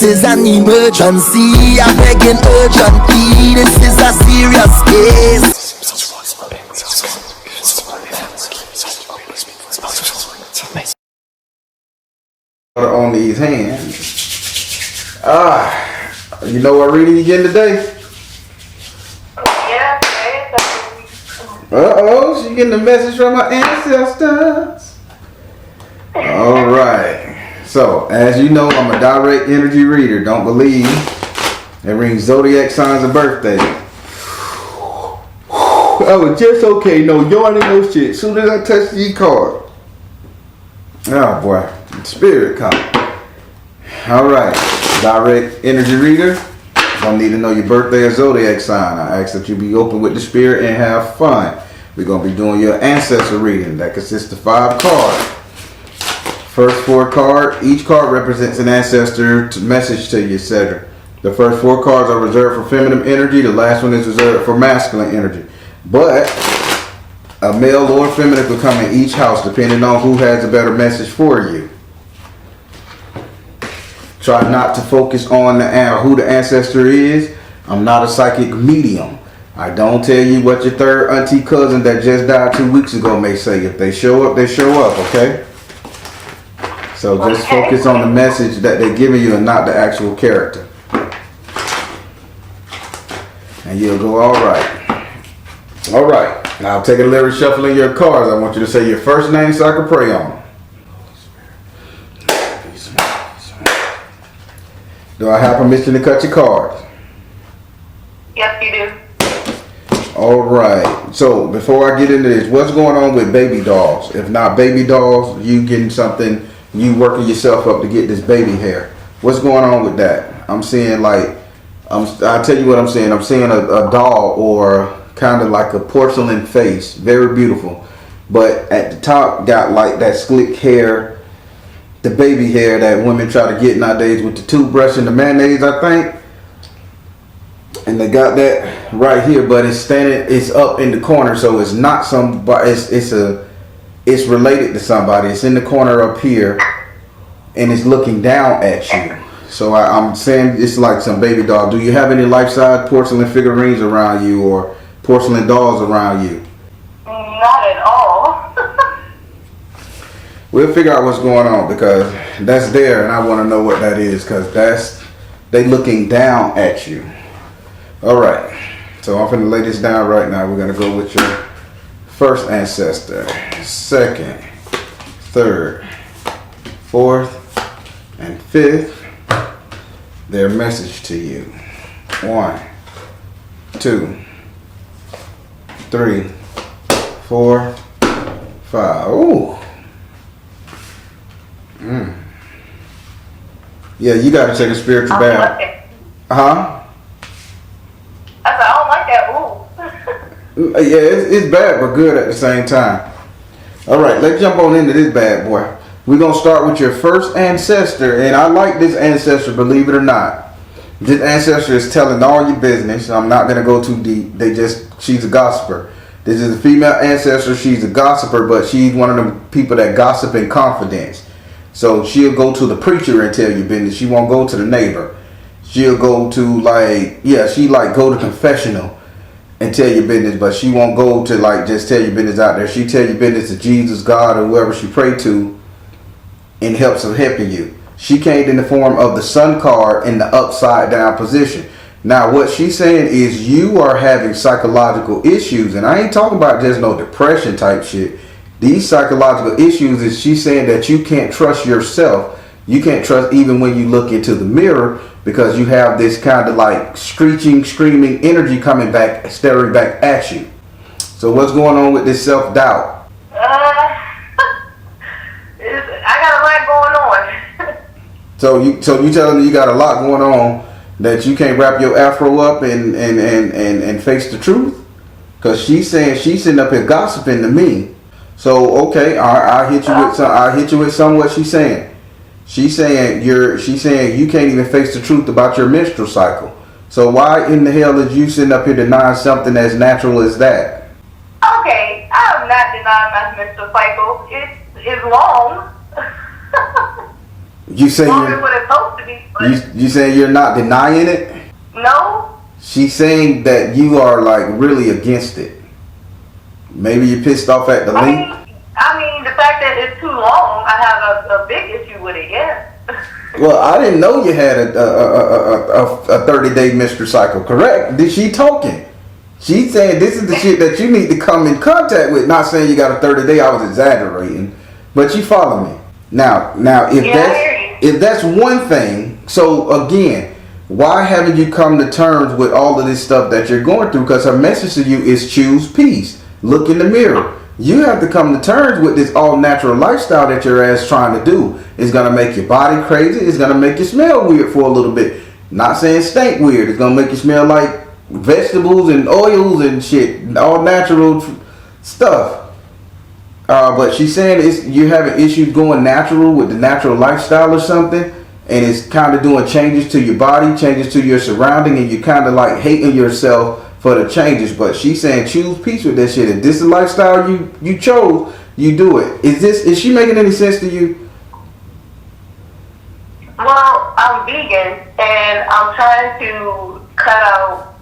is an emergency. I'm begging urgently. This is a serious case. On these hands. You know what reading you getting today? Yeah, Uh-oh, she getting a message from her ancestors. Alright. So, as you know, I'm a direct energy reader. Don't believe it rings zodiac signs of birthday. I was just okay. No, you ain't no shit. As soon as I touch the card. Oh boy. Spirit come. Alright. Direct energy reader. Don't need to know your birthday or zodiac sign. I ask that you be open with the spirit and have fun. We're going to be doing your ancestor reading. That consists of 5 cards. First 4 cards. Each card represents an ancestor message to you, etc. The first 4 cards are reserved for feminine energy. The last one is reserved for masculine energy. But a male or feminine will come in each house depending on who has a better message for you. Try not to focus on who the ancestor is. I'm not a psychic medium. I don't tell you what your third auntie cousin that just died 2 weeks ago may say. If they show up, they show up, okay? So just focus on the message that they're giving you and not the actual character. And you'll go all right. All right. Now take a little shuffling your cards. I want you to say your first name so I can pray on them. Do I have permission to cut your cards? Yes, you do. Alright. So before I get into this, what's going on with baby dolls? If not baby dolls, you getting something, you working yourself up to get this baby hair. What's going on with that? I'm seeing like, I'll tell you what I'm seeing. I'm seeing a doll or kind of like a porcelain face. Very beautiful. But at the top got like that slick hair, the baby hair that women try to get nowadays with the toothbrush and the mayonnaise, I think. And they got that right here, but it's up in the corner, so it's not somebody. It's related to somebody. It's in the corner up here, and it's looking down at you. So I'm saying it's like some baby doll. Do you have any life-size porcelain figurines around you or porcelain dolls around you? Not at all. We'll figure out what's going on because that's there, and I want to know what that is because they looking down at you. All right, so I'm gonna lay this down right now. We're gonna go with your first ancestor, second, third, fourth, and fifth. Their message to you. 1, 2, 3, 4, 5. Ooh. Yeah, you got to take a spiritual bath. Huh? I said, I don't like that. Ooh. Yeah, it's bad but good at the same time. All right, let's jump on into this bad boy. We're going to start with your first ancestor. And I like this ancestor, believe it or not. This ancestor is telling all your business. I'm not going to go too deep. She's a gossiper. This is a female ancestor. She's a gossiper, but she's one of them people that gossip in confidence. So she'll go to the preacher and tell you business. She won't go to the neighbor. She'll go to go to confessional and tell your business, but she won't go to like just tell your business out there. She tell your business to Jesus, God, or whoever she pray to in hopes of helping you. She came in the form of the sun card in the upside down position. Now what she's saying is you are having psychological issues, and I ain't talking about just no depression type shit. These psychological issues is she's saying that you can't trust yourself. You can't trust even when you look into the mirror because you have this kind of like screeching, screaming energy coming back, staring back at you. So what's going on with this self-doubt? I got a lot going on. So you telling me you got a lot going on that you can't wrap your afro up and face the truth? Because she's saying she's sitting up here gossiping to me. So okay, I'll hit you with some. I'll hit you with some. What she's saying. She's saying you can't even face the truth about your menstrual cycle. So why in the hell is you sitting up here denying something as natural as that? Okay, I am not denying my menstrual cycle. It's long. You say Well, it's what it's supposed to be. But you saying you're not denying it? no. She's saying that you are like really against it. Maybe you're pissed off at the link. I mean, the fact that it's too long, I have a big issue with it. Yes. Well, I didn't know you had a 30-day menstrual cycle. Correct? She talking? She's saying this is the shit that you need to come in contact with. Not saying you got a 30-day. I was exaggerating, but you follow me. Now, if that's one thing. So again, why haven't you come to terms with all of this stuff that you're going through? Because her message to you is choose peace. Look in the mirror. You have to come to terms with this all natural lifestyle that your ass trying to do. It's going to make your body crazy. It's going to make you smell weird for a little bit. Not saying stink weird. It's going to make you smell like vegetables and oils and shit. All natural stuff. But she's saying you're having issues going natural with the natural lifestyle or something. And it's kind of doing changes to your body, changes to your surrounding. And you're kind of like hating yourself for the changes. But she's saying choose peace with that shit. If this is the lifestyle you chose, you do it. Is she making any sense to you? Well, I'm vegan and I'm trying to cut out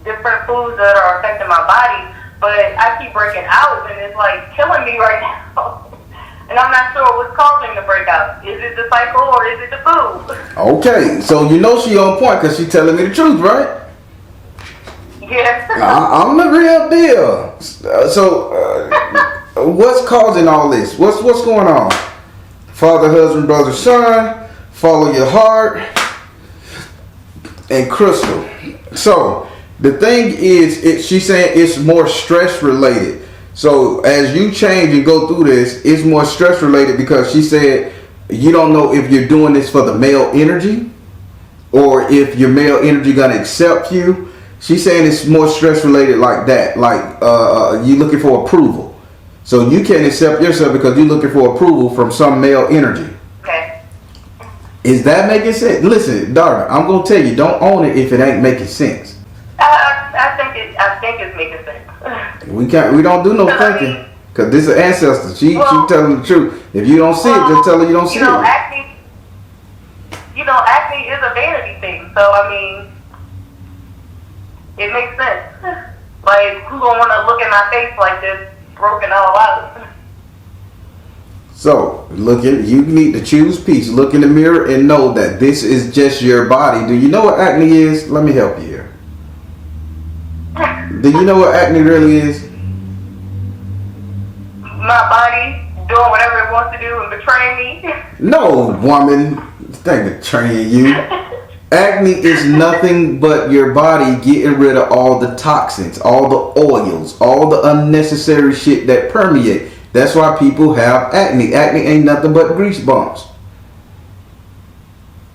different foods that are affecting my body, but I keep breaking out and it's like killing me right now. And I'm not sure what's causing the breakout. Is it the cycle or is it the food? Okay, so you know she on point because she's telling me the truth, right? Yeah. I'm the real deal. So, what's causing all this? What's going on? Father, husband, brother, son. Follow your heart. And Crystal. So, the thing is, she's saying it's more stress related. So, as you change and go through this, it's more stress related because she said you don't know if you're doing this for the male energy or if your male energy gonna accept you. She's saying it's more stress related like that. Like you looking for approval. So you can't accept yourself because you're looking for approval from some male energy. Okay. Is that making sense? Listen, darling, I'm gonna tell you, don't own it if it ain't making sense. I think it's making sense. We don't do no thinking. Cause this is an ancestor. She telling the truth. If you don't see it, just tell her you don't see it. Acne is a vanity thing. So I mean, it makes sense. Like, who gonna want to look at my face like this, broken all out? So, you need to choose peace. Look in the mirror and know that this is just your body. Do you know what acne is? Let me help you here. Do you know what acne really is? My body doing whatever it wants to do and betraying me. No, woman. It's not betraying you. Acne is nothing but your body getting rid of all the toxins, all the oils, all the unnecessary shit that permeate. That's why people have acne. Acne ain't nothing but grease bumps.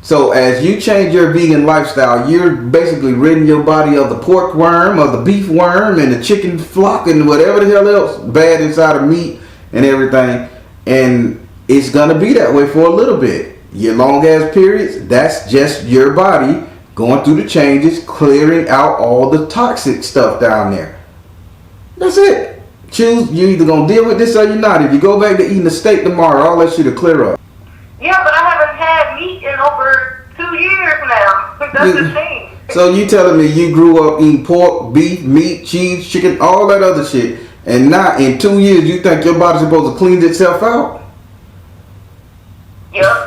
So as you change your vegan lifestyle, you're basically ridding your body of the pork worm, of the beef worm, and the chicken flock, and whatever the hell else bad inside of meat and everything. And it's going to be that way for a little bit. Your long ass periods, that's just your body going through the changes, clearing out all the toxic stuff down there. That's it. Choose, you either gonna deal with this or you're not. If you go back to eating a steak tomorrow, all that shit will clear up. Yeah, but I haven't had meat in over 2 years now. That's the thing. So you telling me you grew up eating pork, beef, meat, cheese, chicken, all that other shit, and now in 2 years you think your body's supposed to clean itself out? Yep.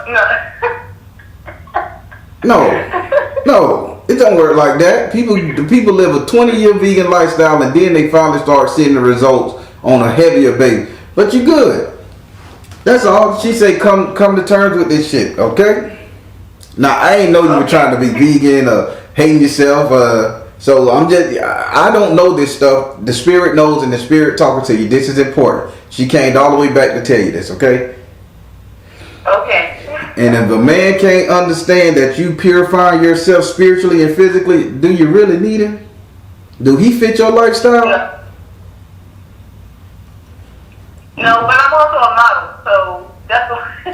No, it don't work like that. People live a 20-year vegan lifestyle and then they finally start seeing the results on a heavier base. But you good. That's all. She say come to terms with this shit, okay? Now I ain't know you were trying to be vegan or hating yourself. So I don't know this stuff. The spirit knows and the spirit talking to you. This is important. She came all the way back to tell you this, okay? Okay. And if a man can't understand that you purify yourself spiritually and physically, do you really need him? Do he fit your lifestyle? No, but I'm also a model, so that's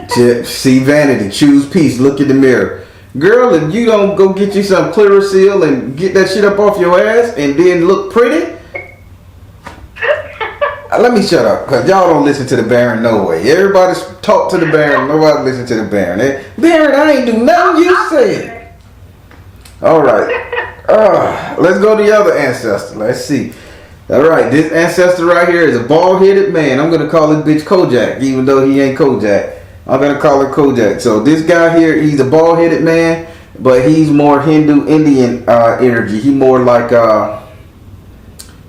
what. See, vanity, choose peace, look in the mirror. Girl, if you don't go get you some Clearasil and get that shit up off your ass and then look pretty, Let me shut up, because y'all don't listen to the Baron no way. Everybody talk to the Baron. Nobody listen to the Baron. Baron, I ain't do nothing you said. All right. Let's go to the other ancestor. Let's see. All right. This ancestor right here is a bald-headed man. I'm going to call this bitch Kojak, even though he ain't Kojak. I'm going to call her Kojak. So this guy here, he's a bald-headed man, but he's more Hindu Indian energy. He more like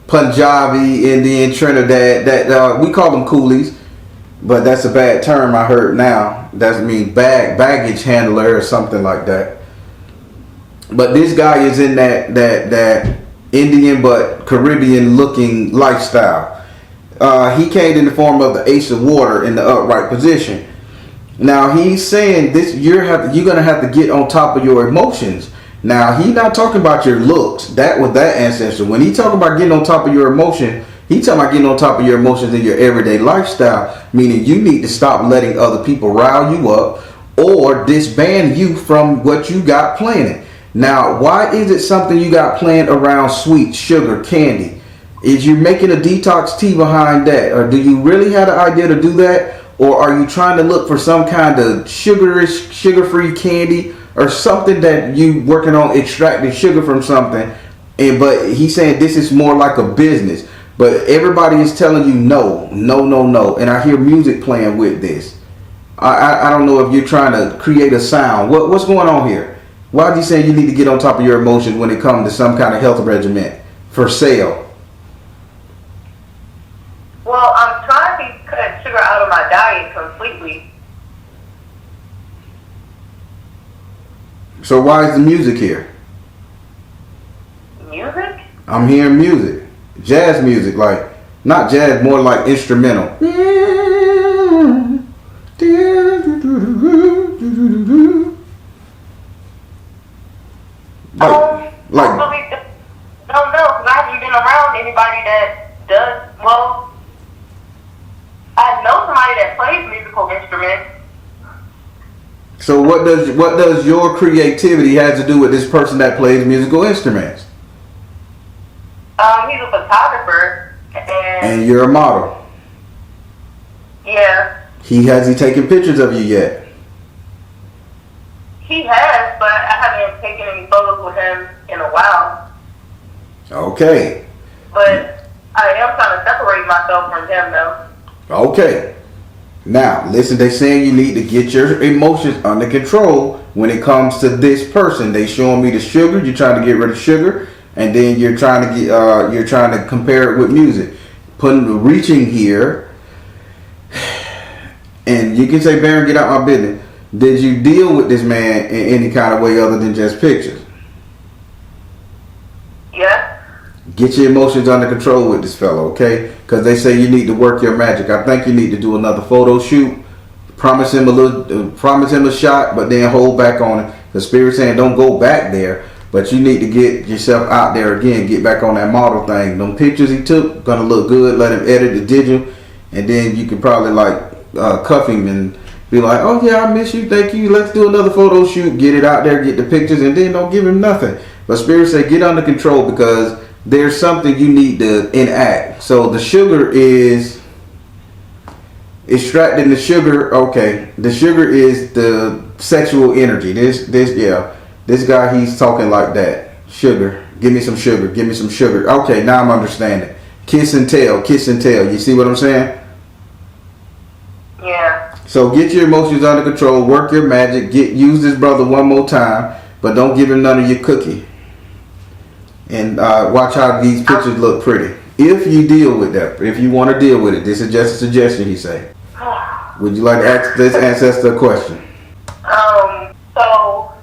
Punjabi, Indian, Trinidad. That we call them coolies, but that's a bad term I heard now. That means baggage handler or something like that. But this guy is in that Indian but Caribbean looking lifestyle. He came in the form of the Ace of Water in the upright position. Now he's saying this: you're gonna have to get on top of your emotions. Now he's not talking about your looks. That was that ancestor. When he talking about getting on top of your emotion, he talking about getting on top of your emotions in your everyday lifestyle. Meaning you need to stop letting other people rile you up or disband you from what you got planning. Now, why is it something you got planned around sweet, sugar, candy? Is you making a detox tea behind that? Or do you really have the idea to do that? Or are you trying to look for some kind of sugar-free candy or something that you working on extracting sugar from something? But he's saying this is more like a business. But everybody is telling you no. And I hear music playing with this. I don't know if you're trying to create a sound. What's going on here? Why are you saying you need to get on top of your emotions when it comes to some kind of health regimen for sale? Well, I'm trying to cut sugar out of my diet completely. So why is the music here? Music? I'm hearing music. Jazz music, like, not jazz, more like instrumental. I really don't know, because I haven't been around anybody that does, well, I know somebody that plays musical instruments. So what does your creativity have to do with this person that plays musical instruments? He's a photographer, and you're a model. Yeah. Has he taken pictures of you yet? He has, but I haven't taken any photos with him in a while. Okay. But I am trying to separate myself from him, though. Okay. Now, listen, they're saying you need to get your emotions under control when it comes to this person. They showing me the sugar. You're trying to get rid of sugar, and then you're trying to compare it with music. Reaching here, and you can say, Baron, get out my business. Did you deal with this man in any kind of way other than just pictures? Yeah. Get your emotions under control with this fellow, okay? Because they say you need to work your magic. I think you need to do another photo shoot. Promise him a shot, but then hold back on it. The spirit saying don't go back there, but you need to get yourself out there again. Get back on that model thing. Them pictures he took gonna look good. Let him edit the digital, and then you can probably cuff him and be like, oh yeah, I miss you, thank you. Let's do another photo shoot. Get it out there, get the pictures, and then don't give him nothing. But spirit say get under control because there's something you need to enact. So the sugar is extracting the sugar. Okay, the sugar is the sexual energy. This guy, he's talking like that. Sugar, give me some sugar, give me some sugar. Okay, now I'm understanding. Kiss and tell. You see what I'm saying? Yeah. So get your emotions under control. Work your magic. Use this brother one more time, but don't give him none of your cookie. And watch how these pictures look pretty. If you deal with that, if you want to deal with it, this is just a suggestion, he say. Would you like to ask this ancestor a question? So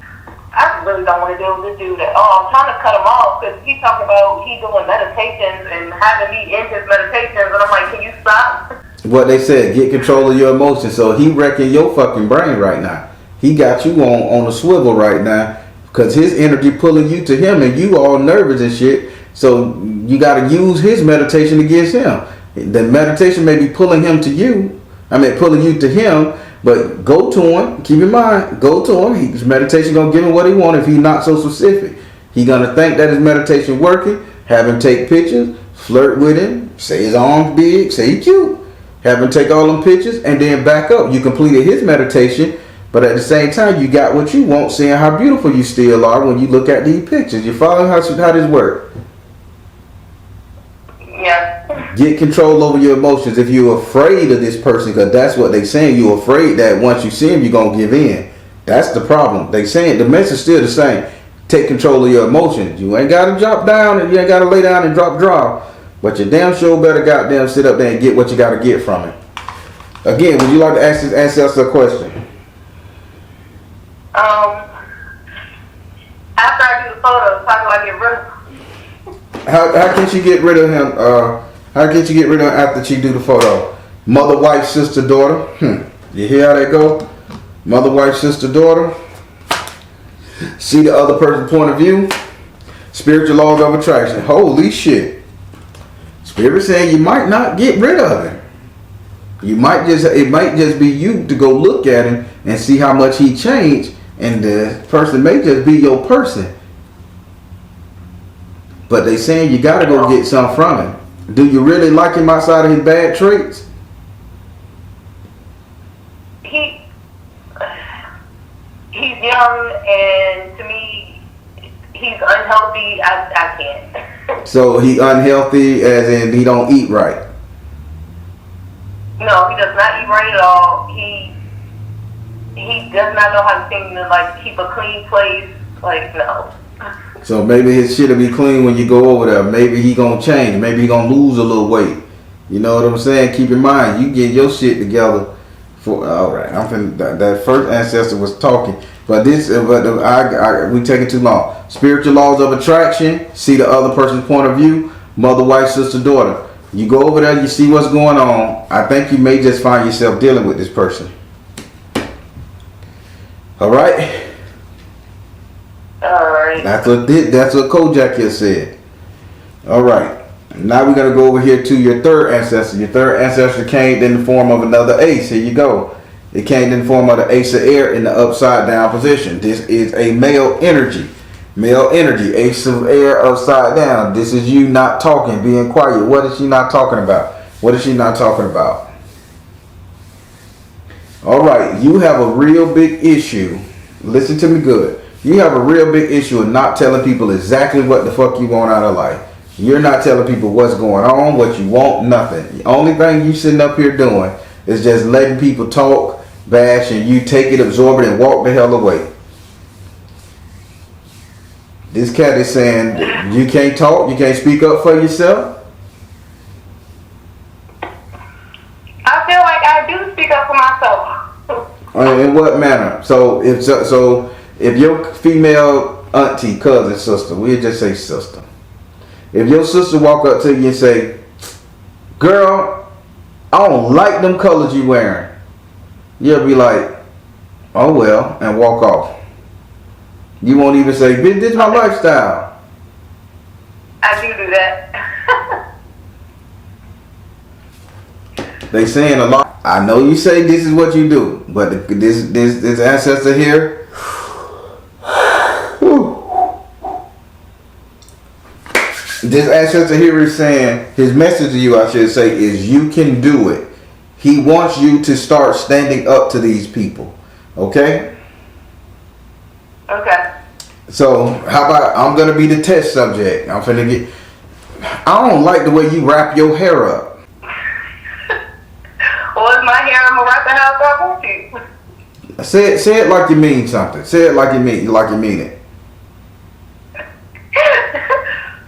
I really don't want to deal with this dude at all. I'm trying to cut him off because he's talking about he doing meditations and having me in his meditations, and I'm like, can you stop? What they said, get control of your emotions. So he wrecking your fucking brain right now. He got you on a swivel right now. Because his energy pulling you to him and you all nervous and shit. So you got to use his meditation against him. The meditation may be pulling him to you. Pulling you to him. But go to him. Keep in mind, go to him. His meditation going to give him what he wants if he's not so specific. He going to think that his meditation working. Have him take pictures. flirt with him, say his arms big, say he cute, have him take all them pictures, and then back up. You completed his meditation, but at the same time, you got what you want, seeing how beautiful you still are when you look at these pictures. You follow how this works? Yeah. Get control over your emotions. If you're afraid of this person, because that's what they saying, you're afraid that once you see him, you're going to give in. That's the problem. They saying the message still the same. Take control of your emotions. You ain't got to drop down, and you ain't got to lay down and drop. But you damn sure better goddamn sit up there and get what you got to get from it. Again, would you like to ask this ancestor a question? After I do the photos, how do I get rid of them? How can she get rid of him? How can she get rid of him after she do the photo? Mother, wife, sister, daughter. You hear how that go? Mother, wife, sister, daughter. See the other person's point of view. Spiritual laws of attraction. Holy shit. Spirit saying you might not get rid of him. It might just be you to go look at him and see how much he changed, and the person may just be your person. But they saying you gotta go get something from him. Do you really like him outside of his bad traits? He's young, and to me, he's unhealthy. I can't. So he unhealthy as in he don't eat right? No, he does not eat right at all. He does not know how to seem to like keep a clean place. Like, no. So maybe his shit'll be clean when you go over there. Maybe he gonna change. Maybe he gonna lose a little weight. You know what I'm saying? Keep in mind, you get your shit together. All right, I'm finna, that first ancestor was talking, but we taking too long. Spiritual laws of attraction. See the other person's point of view. Mother, wife, sister, daughter. You go over there, you see what's going on. I think you may just find yourself dealing with this person. All right. All right. That's what Kojak here said. All right. Now we're gonna go over here to your third ancestor. Your third ancestor came in the form of another ace. Here you go. It came in the form of the ace of air in the upside down position. This is a male energy. Male energy. Ace of air upside down. This is you not talking, being quiet. What is she not talking about? What is she not talking about? All right. You have a real big issue. Listen to me good. You have a real big issue of not telling people exactly what the fuck you want out of life. You're not telling people what's going on, what you want, nothing. The only thing you sitting up here doing is just letting people talk, bash, and you take it, absorb it, and walk the hell away. This cat is saying you can't talk, you can't speak up for yourself. I feel like I do speak up for myself. In what manner? So if your female auntie, cousin, sister, we'll just say sister. If your sister walk up to you and say, girl, I don't like them colors you wearing, you'll be like, oh well, and walk off. You won't even say, bitch, this is my lifestyle. I do that. They saying a lot. I know you say this is what you do, but this ancestor here, this ancestor here is saying, his message to you, I should say, is you can do it. He wants you to start standing up to these people. Okay? Okay. So, how about, I'm going to be the test subject. I don't like the way you wrap your hair up. Well, it's my hair. I'm going to wrap the house up I want to. Say it like you mean something. Say it like you mean it.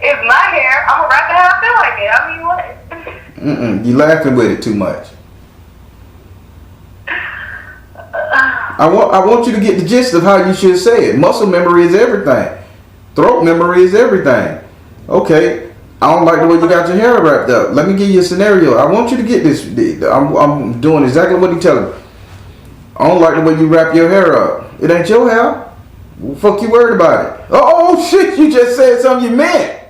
It's my hair. I'm gonna wrap it how I feel like it. I mean, what? You laughing with it too much. I want you to get the gist of how you should say it. Muscle memory is everything. Throat memory is everything. Okay. I don't like the way you got your hair wrapped up. Let me give you a scenario. I want you to get this. I'm doing exactly what he's telling me. I don't like the way you wrap your hair up. It ain't your hair. What the fuck you worried about it? Oh shit! You just said something you meant.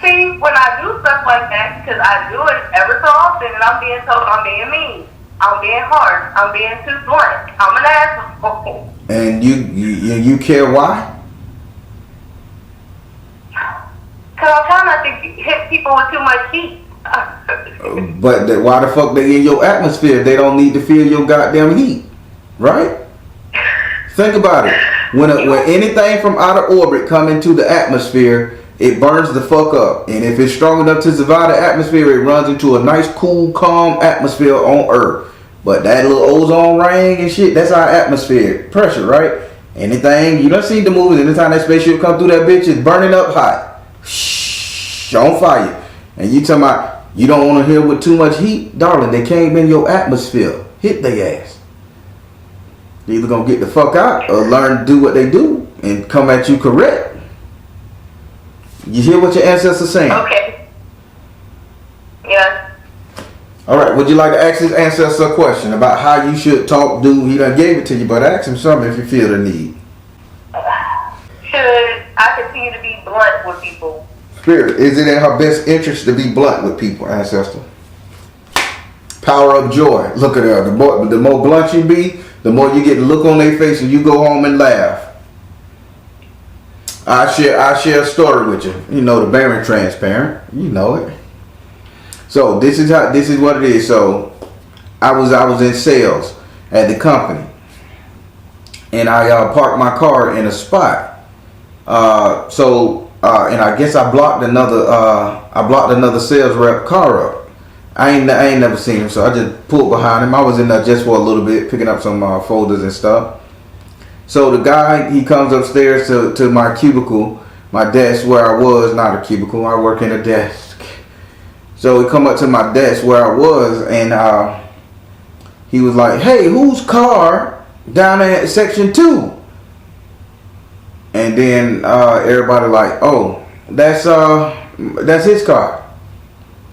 See, when I do stuff like that, because I do it ever so often, and I'm being told I'm being mean, I'm being harsh, I'm being too blunt, I'm an asshole. And you care why? Because I'm trying not to to hit people with too much heat. But why the fuck they in your atmosphere? They don't need to feel your goddamn heat, right? Think about it. When anything from outer orbit come into the atmosphere, it burns the fuck up. And if it's strong enough to survive the atmosphere, it runs into a nice, cool, calm atmosphere on Earth. But that little ozone ring and shit, that's our atmosphere pressure, right? Anything, you done seen the movies, anytime that spaceship come through that bitch, it's burning up hot. Shh, on fire. And you talking about, you don't want to hear with too much heat? Darling, they came in your atmosphere. Hit their ass. They're either going to get the fuck out or learn to do what they do and come at you correct. You hear what your ancestors saying? Okay. Yeah. All right, would you like to ask his ancestor a question about how you should talk, do? He done gave it to you, but ask him something if you feel the need. Should I continue to be blunt with people? Spirit, is it in her best interest to be blunt with people, ancestor? Power of joy. Look at her. The more blunt you be, the more you get the look on their face and you go home and laugh. I share a story with you. You know, the Baron Transparent. You know it. So this is what it is. So I was in sales at the company, and I parked my car in a spot. And I guess I blocked another sales rep car up. I ain't never seen him, so I just pulled behind him. I was in there just for a little bit, picking up some folders and stuff. So the guy, he comes upstairs to my cubicle, my desk where I was, not a cubicle, I work in a desk. So he come up to my desk where I was, and he was like, "Hey, whose car down there at section 2?" And then everybody like, "Oh, that's his car."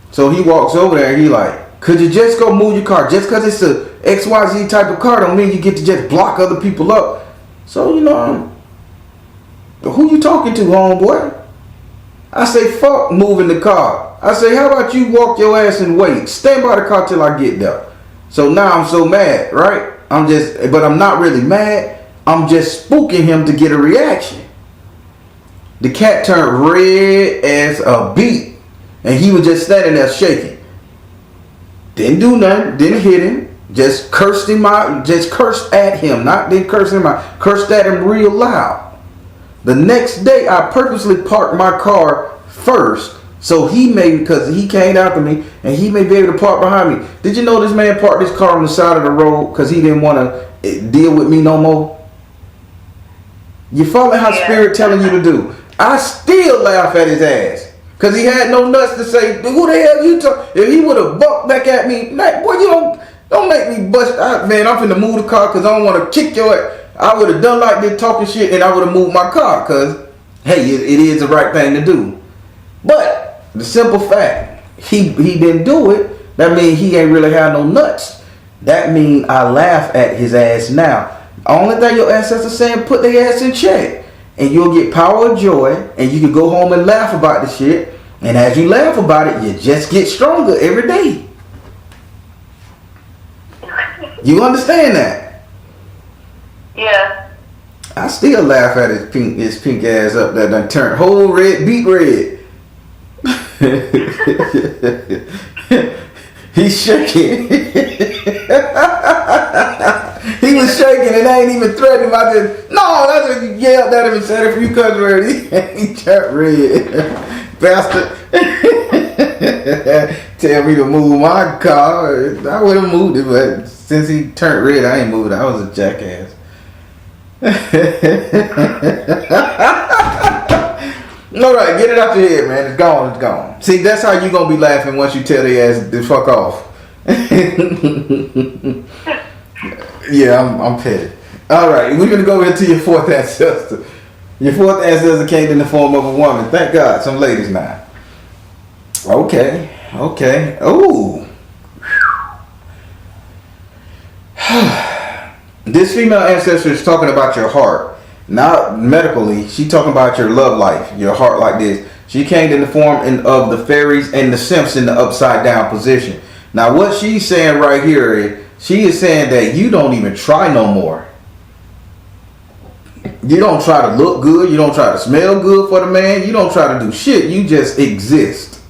So he walks over there and he like, "Could you just go move your car? Just because it's a XYZ type of car don't mean you get to just block other people up." So, you know, who you talking to, homeboy? I say, fuck moving the car. I say, how about you walk your ass and wait? Stand by the car till I get there. So now I'm so mad, right? But I'm not really mad. I'm just spooking him to get a reaction. The cat turned red as a beet. And he was just standing there shaking. Didn't do nothing. Didn't hit him. Just cursed him out. Just cursed at him. Not didn't curse him out. Cursed at him real loud. The next day, I purposely parked my car first. So because he came after me, and he may be able to park behind me. Did you know this man parked his car on the side of the road because he didn't want to deal with me no more? You follow how Spirit telling you to do. I still laugh at his ass. Because he had no nuts to say, who the hell you talk? If he would have bucked back at me, man, boy, you don't make me bust out. Man, I'm finna move the car because I don't want to kick your ass. I would have done like this talking shit and I would have moved my car because, hey, it is the right thing to do. But the simple fact, he didn't do it, that means he ain't really had no nuts. That means I laugh at his ass now. Only thing your ancestors saying, put their ass in check. And you'll get power of joy, and you can go home and laugh about the shit. And as you laugh about it, you just get stronger every day. You understand that? Yeah. I still laugh at his pink ass up there done turned whole red, beet red. He's shaking. He was shaking and I ain't even threatening him. I just, no, that's what you yelled at him and said if you cut red. He turned red. Bastard. Tell me to move my car. I would have moved it, but since he turned red, I ain't moved it. I was a jackass. Alright, get it out your head, man. It's gone, it's gone. See, that's how you gonna be laughing once you tell their ass to fuck off. Yeah, I'm petty. Alright, we're gonna go into your fourth ancestor. Your fourth ancestor came in the form of a woman. Thank God, some ladies now. Okay. Ooh. This female ancestor is talking about your heart. Not medically, she talking about your love life, your heart like this. She came in the form of the fairies and the simps in the upside down position. Now what she's saying right here is, she is saying that you don't even try no more. You don't try to look good. You don't try to smell good for the man. You don't try to do shit. You just exist.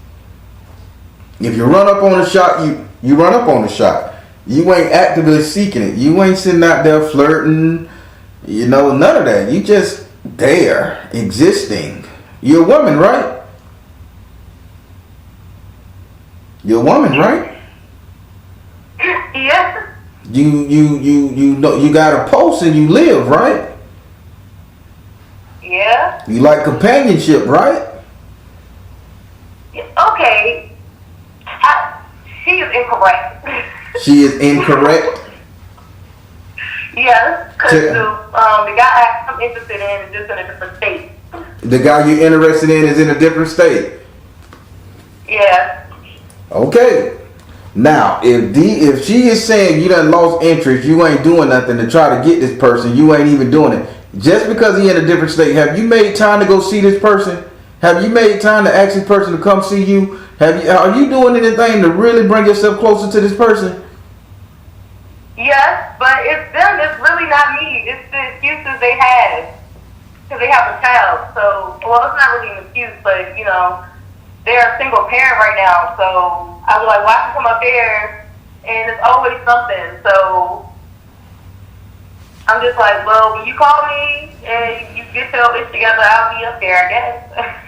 If you run up on a shot, you run up on the shot. You ain't actively seeking it. You ain't sitting out there flirting. You know, none of that. You just there, existing. You're a woman, right? You're a woman, right? Yes. You know you got a pulse and you live, right? Yeah. You like companionship, right? Okay. She is incorrect. She is incorrect. Yes, because the guy I'm interested in is just in a different state. The guy you're interested in is in a different state. Yeah. Okay. Now, if she is saying you done lost interest, you ain't doing nothing to try to get this person, you ain't even doing it. Just because he in a different state, have you made time to go see this person? Have you made time to ask this person to come see you? Are you doing anything to really bring yourself closer to this person? Yes, but it's them. It's really not me. It's the excuses they had because they have a child. So, well, it's not really an excuse, but you know, they're a single parent right now. So I was like, why should I come up there? And it's always something. So I'm just like, well, when you call me and you get your bitch together, I'll be up there, I guess.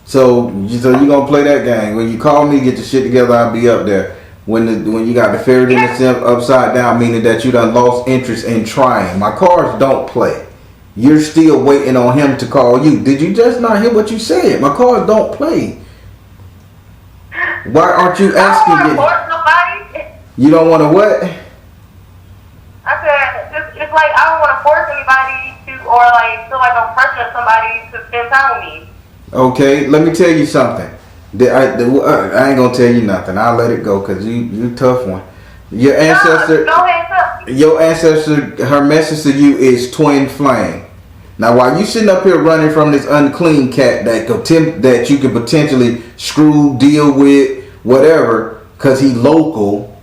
So you gonna play that game? When you call me, get your shit together, I'll be up there. When you got the ferret in the upside down, meaning that you done lost interest in trying. My cards don't play. You're still waiting on him to call you. Did you just not hear what you said? My cards don't play. Why aren't you asking? I don't want to force nobody. You don't want to what? I said it's like I don't want to force anybody to, or like feel like I'm pressuring somebody to spend time with me. Okay, let me tell you something. I ain't gonna tell you nothing. I'll let it go because you tough one. Your ancestor, no, go ahead, your ancestor, her message to you is twin flame. Now, while you sitting up here running from this unclean cat that you can potentially screw, deal with, whatever, because he local,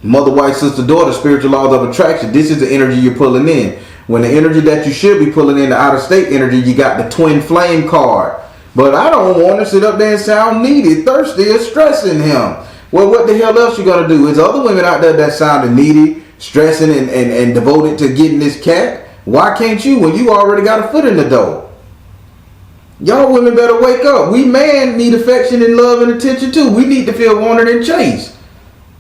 mother, wife, sister, daughter, spiritual laws of attraction. This is the energy you're pulling in. When the energy that you should be pulling in, the out of state energy, you got the twin flame card. But I don't want to sit up there and sound needy, thirsty, or stressing him. Well, what the hell else you gonna do? Is other women out there that sounding needy, stressing, and devoted to getting this cat? Why can't you when you already got a foot in the door? Y'all women better wake up. We men need affection and love and attention too. We need to feel wanted and chased.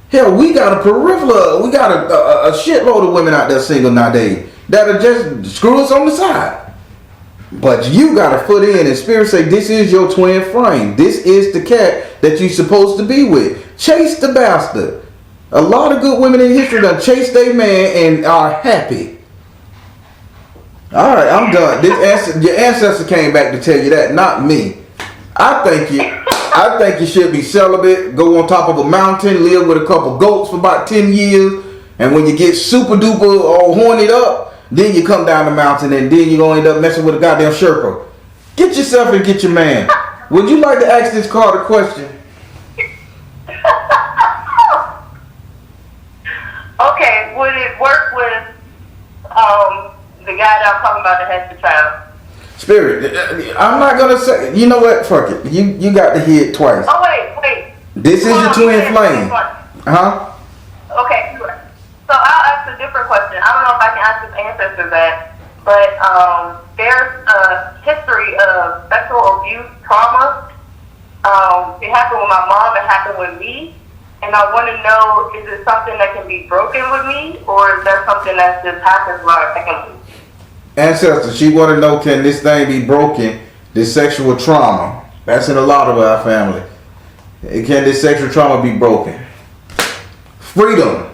Hell, we got a peripheral. We got a shitload of women out there single nowadays that'll just screw us on the side. But you got a foot in, and spirit say this is your twin flame. This is the cat that you're supposed to be with. Chase the bastard. A lot of good women in history done chase their man and are happy. All right, I'm done. Your ancestor came back to tell you that, not me. I think you should be celibate, go on top of a mountain, live with a couple goats for about 10 years, and when you get super duper or horned up, then you come down the mountain and then you're going to end up messing with a goddamn Sherpa. Get yourself and get your man. Would you like to ask this card a question? Okay, would it work with the guy that I'm talking about that has the child? Spirit, I'm not going to say, you know what, fuck it. You got to hear it twice. Oh, wait. This is your twin flame. Huh? Okay, so I'll ask a different question. I don't know if I can ask his ancestors that, but there's a history of sexual abuse, trauma. It happened with my mom, it happened with me, and I want to know, is it something that can be broken with me, or is there something that just happens when I second? Ancestor, she want to know, can this thing be broken, this sexual trauma? That's in a lot of our family. Can this sexual trauma be broken? Freedom.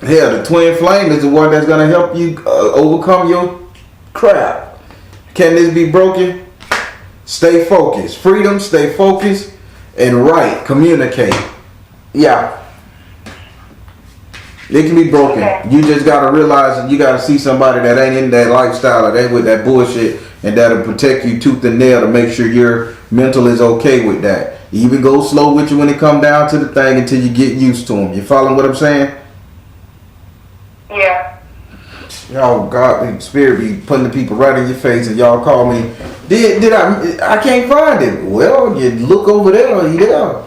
Hell, the twin flame is the one that's going to help you overcome your crap. Can this be broken? Stay focused. Freedom, stay focused, and right, communicate. Yeah. It can be broken. Okay. You just got to realize that you got to see somebody that ain't in that lifestyle, that ain't with that bullshit, and that'll protect you tooth and nail to make sure your mental is okay with that. You even go slow with you when it come down to the thing until you get used to them. You following what I'm saying? Yeah. Y'all, God, the spirit be putting the people right in your face, and y'all call me. Did I can't find it. Well, you look over there, you there.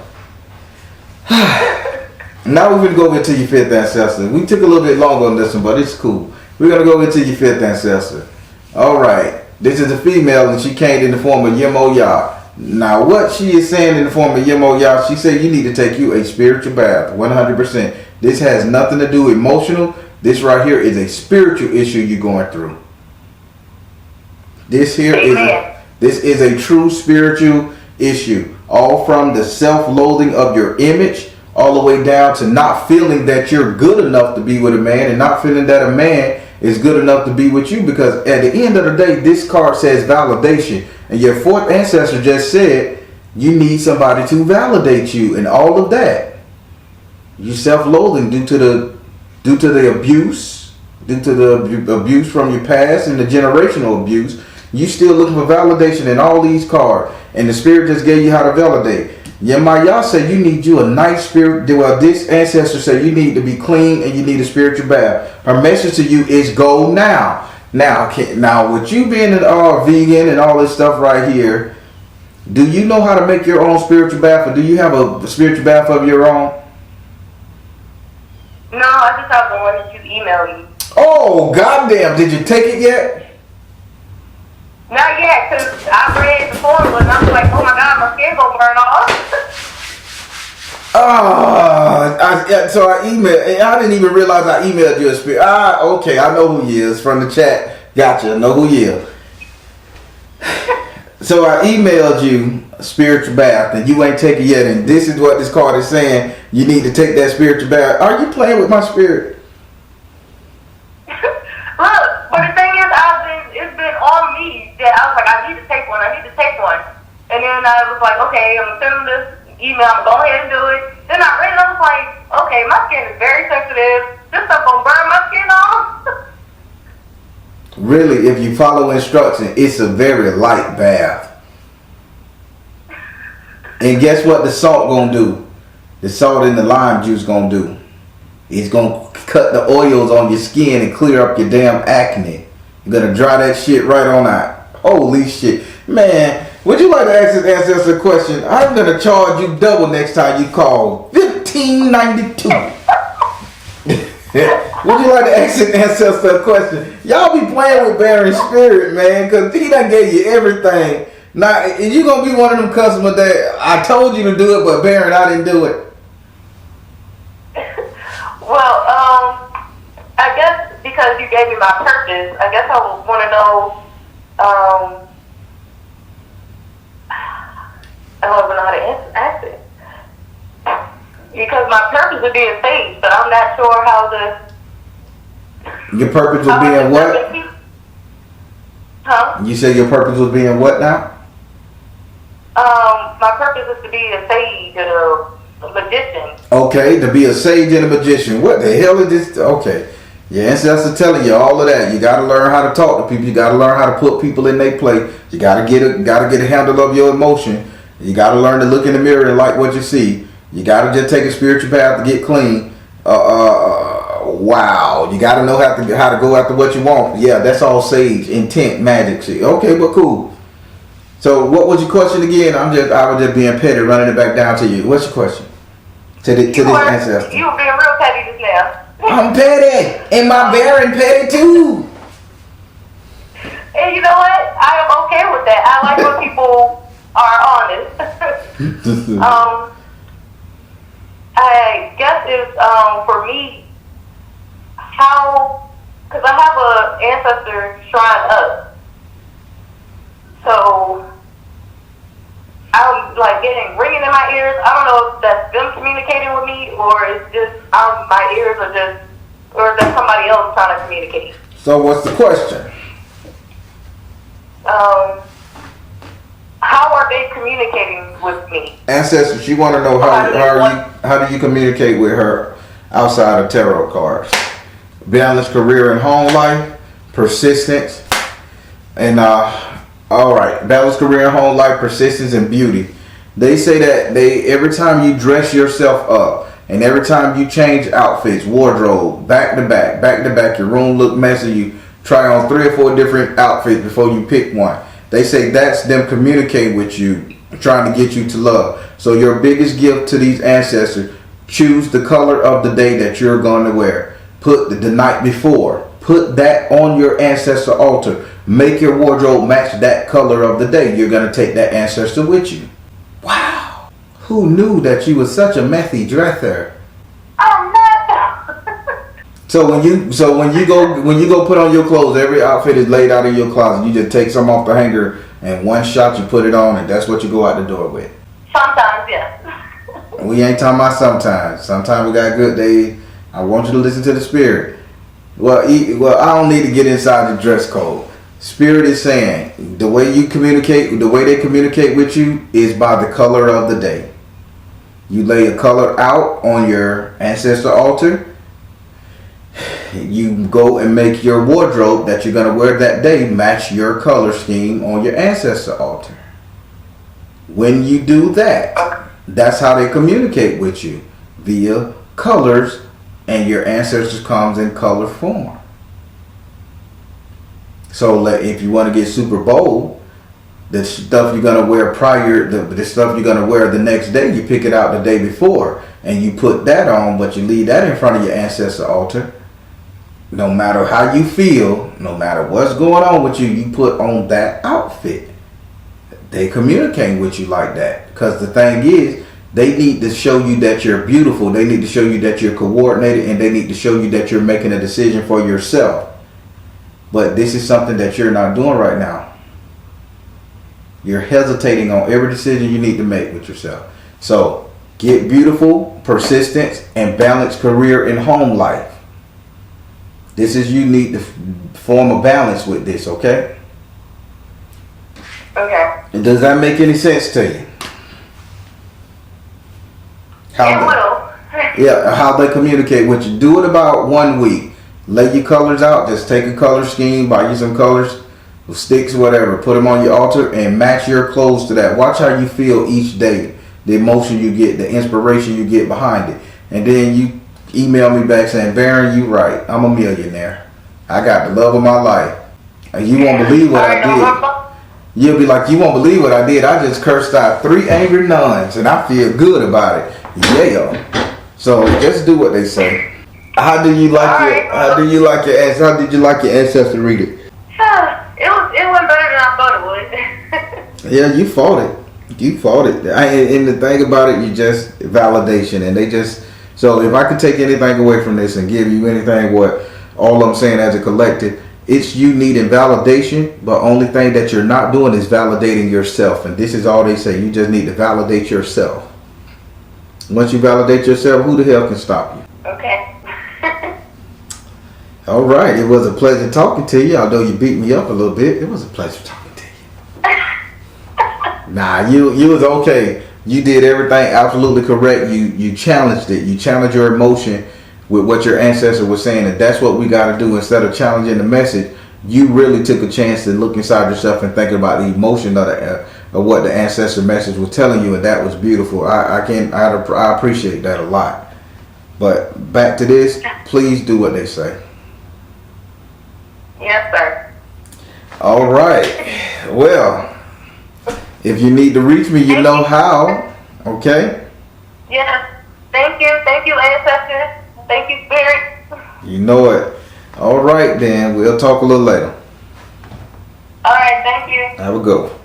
Now we're gonna go over to your fifth ancestor. We took a little bit longer on this one, but it's cool. We're gonna go into your fifth ancestor. All right, this is a female, and she came in the form of Yemoyah. Now, what she is saying in the form of Yemoyah, she said you need to take you a spiritual bath, 100%. This has nothing to do emotional. This right here is a spiritual issue you're going through. This is a true spiritual issue. All from the self-loathing of your image, all the way down to not feeling that you're good enough to be with a man, and not feeling that a man is good enough to be with you. Because at the end of the day, this card says validation. And your fourth ancestor just said you need somebody to validate you, and all of that. You self-loathing due to the abuse, due to the abuse from your past and the generational abuse. You still looking for validation in all these cards, and the spirit just gave you how to validate. Yemoyah said you need you a nice spirit. Well, this ancestor said you need to be clean and you need a spiritual bath. Her message to you is go now. Now, with you being an vegan and all this stuff right here, do you know how to make your own spiritual bath, or do you have a spiritual bath of your own? No, I just have the one that you emailed me. Oh, goddamn. Did you take it yet? Not yet, because I read the formula and I was like, oh my God, my skin gonna burn off. So I emailed. I didn't even realize I emailed you a spirit. Okay. I know who he is from the chat. Gotcha. I know who he is. So I emailed you a spiritual bath, and you ain't taken it yet. And this is what this card is saying. You need to take that spiritual bath. Are you playing with my spirit? Look, but the thing is, it's been on me that I was like, I need to take one. And then I was like, okay, I'm gonna send them this email. I'm gonna go ahead and do it. Then I read it. I was like, okay, my skin is very sensitive. This stuff gonna burn my skin off. Really, if you follow instructions, it's a very light bath. And guess what the salt gonna do? The salt and the lime juice gonna do? It's gonna cut the oils on your skin and clear up your damn acne. You're gonna dry that shit right on out. Holy shit. Man, would you like to ask this ancestor a question? I'm gonna charge you double next time you call. $15.92. Would you like to ask an ancestor a question? Y'all be playing with Baron's spirit, man, because he done gave you everything. Now, is you going to be one of them customers that I told you to do it, but Baron, I didn't do it? Well, I guess because you gave me my purpose, I guess I would want to know, I don't even know how to ask it. Because my purpose would be a sage, but I'm not sure how the... Your purpose would be in what? Huh? You said your purpose would be in what now? My purpose is to be a sage and a magician. Okay, to be a sage and a magician. What the hell is this? Okay. Your ancestors telling you all of that. You got to learn how to talk to people. You got to learn how to put people in their place. You got to get a handle of your emotion. You got to learn to look in the mirror and like what you see. You got to just take a spiritual bath to get clean. Wow. You got to know how to go after what you want. Yeah, that's all sage, intent, magic shit. Okay, but cool. So what was your question again? I was just being petty, running it back down to you. What's your question? To this ancestor. You were being real petty just now. I'm petty. And my Baron petty too. And you know what? I am okay with that. I like when people are honest. I guess it's for me because I have a ancestor shrine up, so I'm like getting ringing in my ears. I don't know if that's them communicating with me or it's just my ears are just, or that's somebody else trying to communicate. So what's the question? How are they communicating with me? Ancestors, she want to know how do you communicate with her outside of tarot cards? Balanced career and home life, persistence, and all right, balanced career and home life, persistence, and beauty. They say that every time you dress yourself up, And every time you change outfits, wardrobe, back to back, your room look messy, you try on 3 or 4 different outfits before you pick one. They say that's them communicating with you, trying to get you to love. So your biggest gift to these ancestors, choose the color of the day that you're going to wear. Put the night before. Put that on your ancestor altar. Make your wardrobe match that color of the day. You're going to take that ancestor with you. Wow. Who knew that you was such a methy dresser? I'm not. So when you go put on your clothes, every outfit is laid out in your closet. You just take some off the hanger and one shot you put it on, and that's what you go out the door with. Sometimes, yes. We ain't talking about sometimes. Sometimes we got good days. I want you to listen to the spirit. Well, I don't need to get inside the dress code. Spirit is saying the way you communicate, the way they communicate with you is by the color of the day. You lay a color out on your ancestor altar. You go and make your wardrobe that you're going to wear that day match your color scheme on your ancestor altar. When you do that, that's how they communicate with you, via colors, and your ancestors comes in color form. So if you want to get super bold, the stuff you're going to wear the stuff you're going to wear the next day, you pick it out the day before and you put that on, but you leave that in front of your ancestor altar. No matter how you feel, no matter what's going on with you, you put on that outfit. They communicate with you like that. Because the thing is, they need to show you that you're beautiful. They need to show you that you're coordinated, and they need to show you that you're making a decision for yourself. But this is something that you're not doing right now. You're hesitating on every decision you need to make with yourself. So get beautiful, persistence, and balanced career and home life. This is, you need to form a balance with this, okay? Okay. And does that make any sense to you? How they communicate with you. Do it about 1 week. Lay your colors out. Just take a color scheme, buy you some colors, sticks, whatever. Put them on your altar and match your clothes to that. Watch how you feel each day. The emotion you get, the inspiration you get behind it. And then you email me back saying, Baron, you right. I'm a millionaire. I got the love of my life. And you won't believe what I did. You'll be like, you won't believe what I did. I just cursed out 3 angry nuns and I feel good about it. Yeah. So just do what they say. How did you like your ancestor reading? It went better than I thought it would. Yeah, you fought it. And the thing about it, you just validation, and they just. So if I could take anything away from this and give you anything, what all I'm saying as a collective, it's you needing validation, but only thing that you're not doing is validating yourself. And this is all they say. You just need to validate yourself. Once you validate yourself, who the hell can stop you? Okay. All right. It was a pleasure talking to you. Although you beat me up a little bit, it was a pleasure talking to you. Nah, you was okay. You did everything absolutely correct. You challenged it. You challenged your emotion with what your ancestor was saying, and that's what we got to do. Instead of challenging the message, you really took a chance to look inside yourself and think about the emotion of what the ancestor message was telling you, and that was beautiful. I appreciate that a lot. But back to this, please do what they say. Yes, sir. All right. Well, if you need to reach me, you know how. Okay? Yes. Thank you, ancestors. Thank you, spirit. You know it. All right, then. We'll talk a little later. All right. Thank you. Have a good one.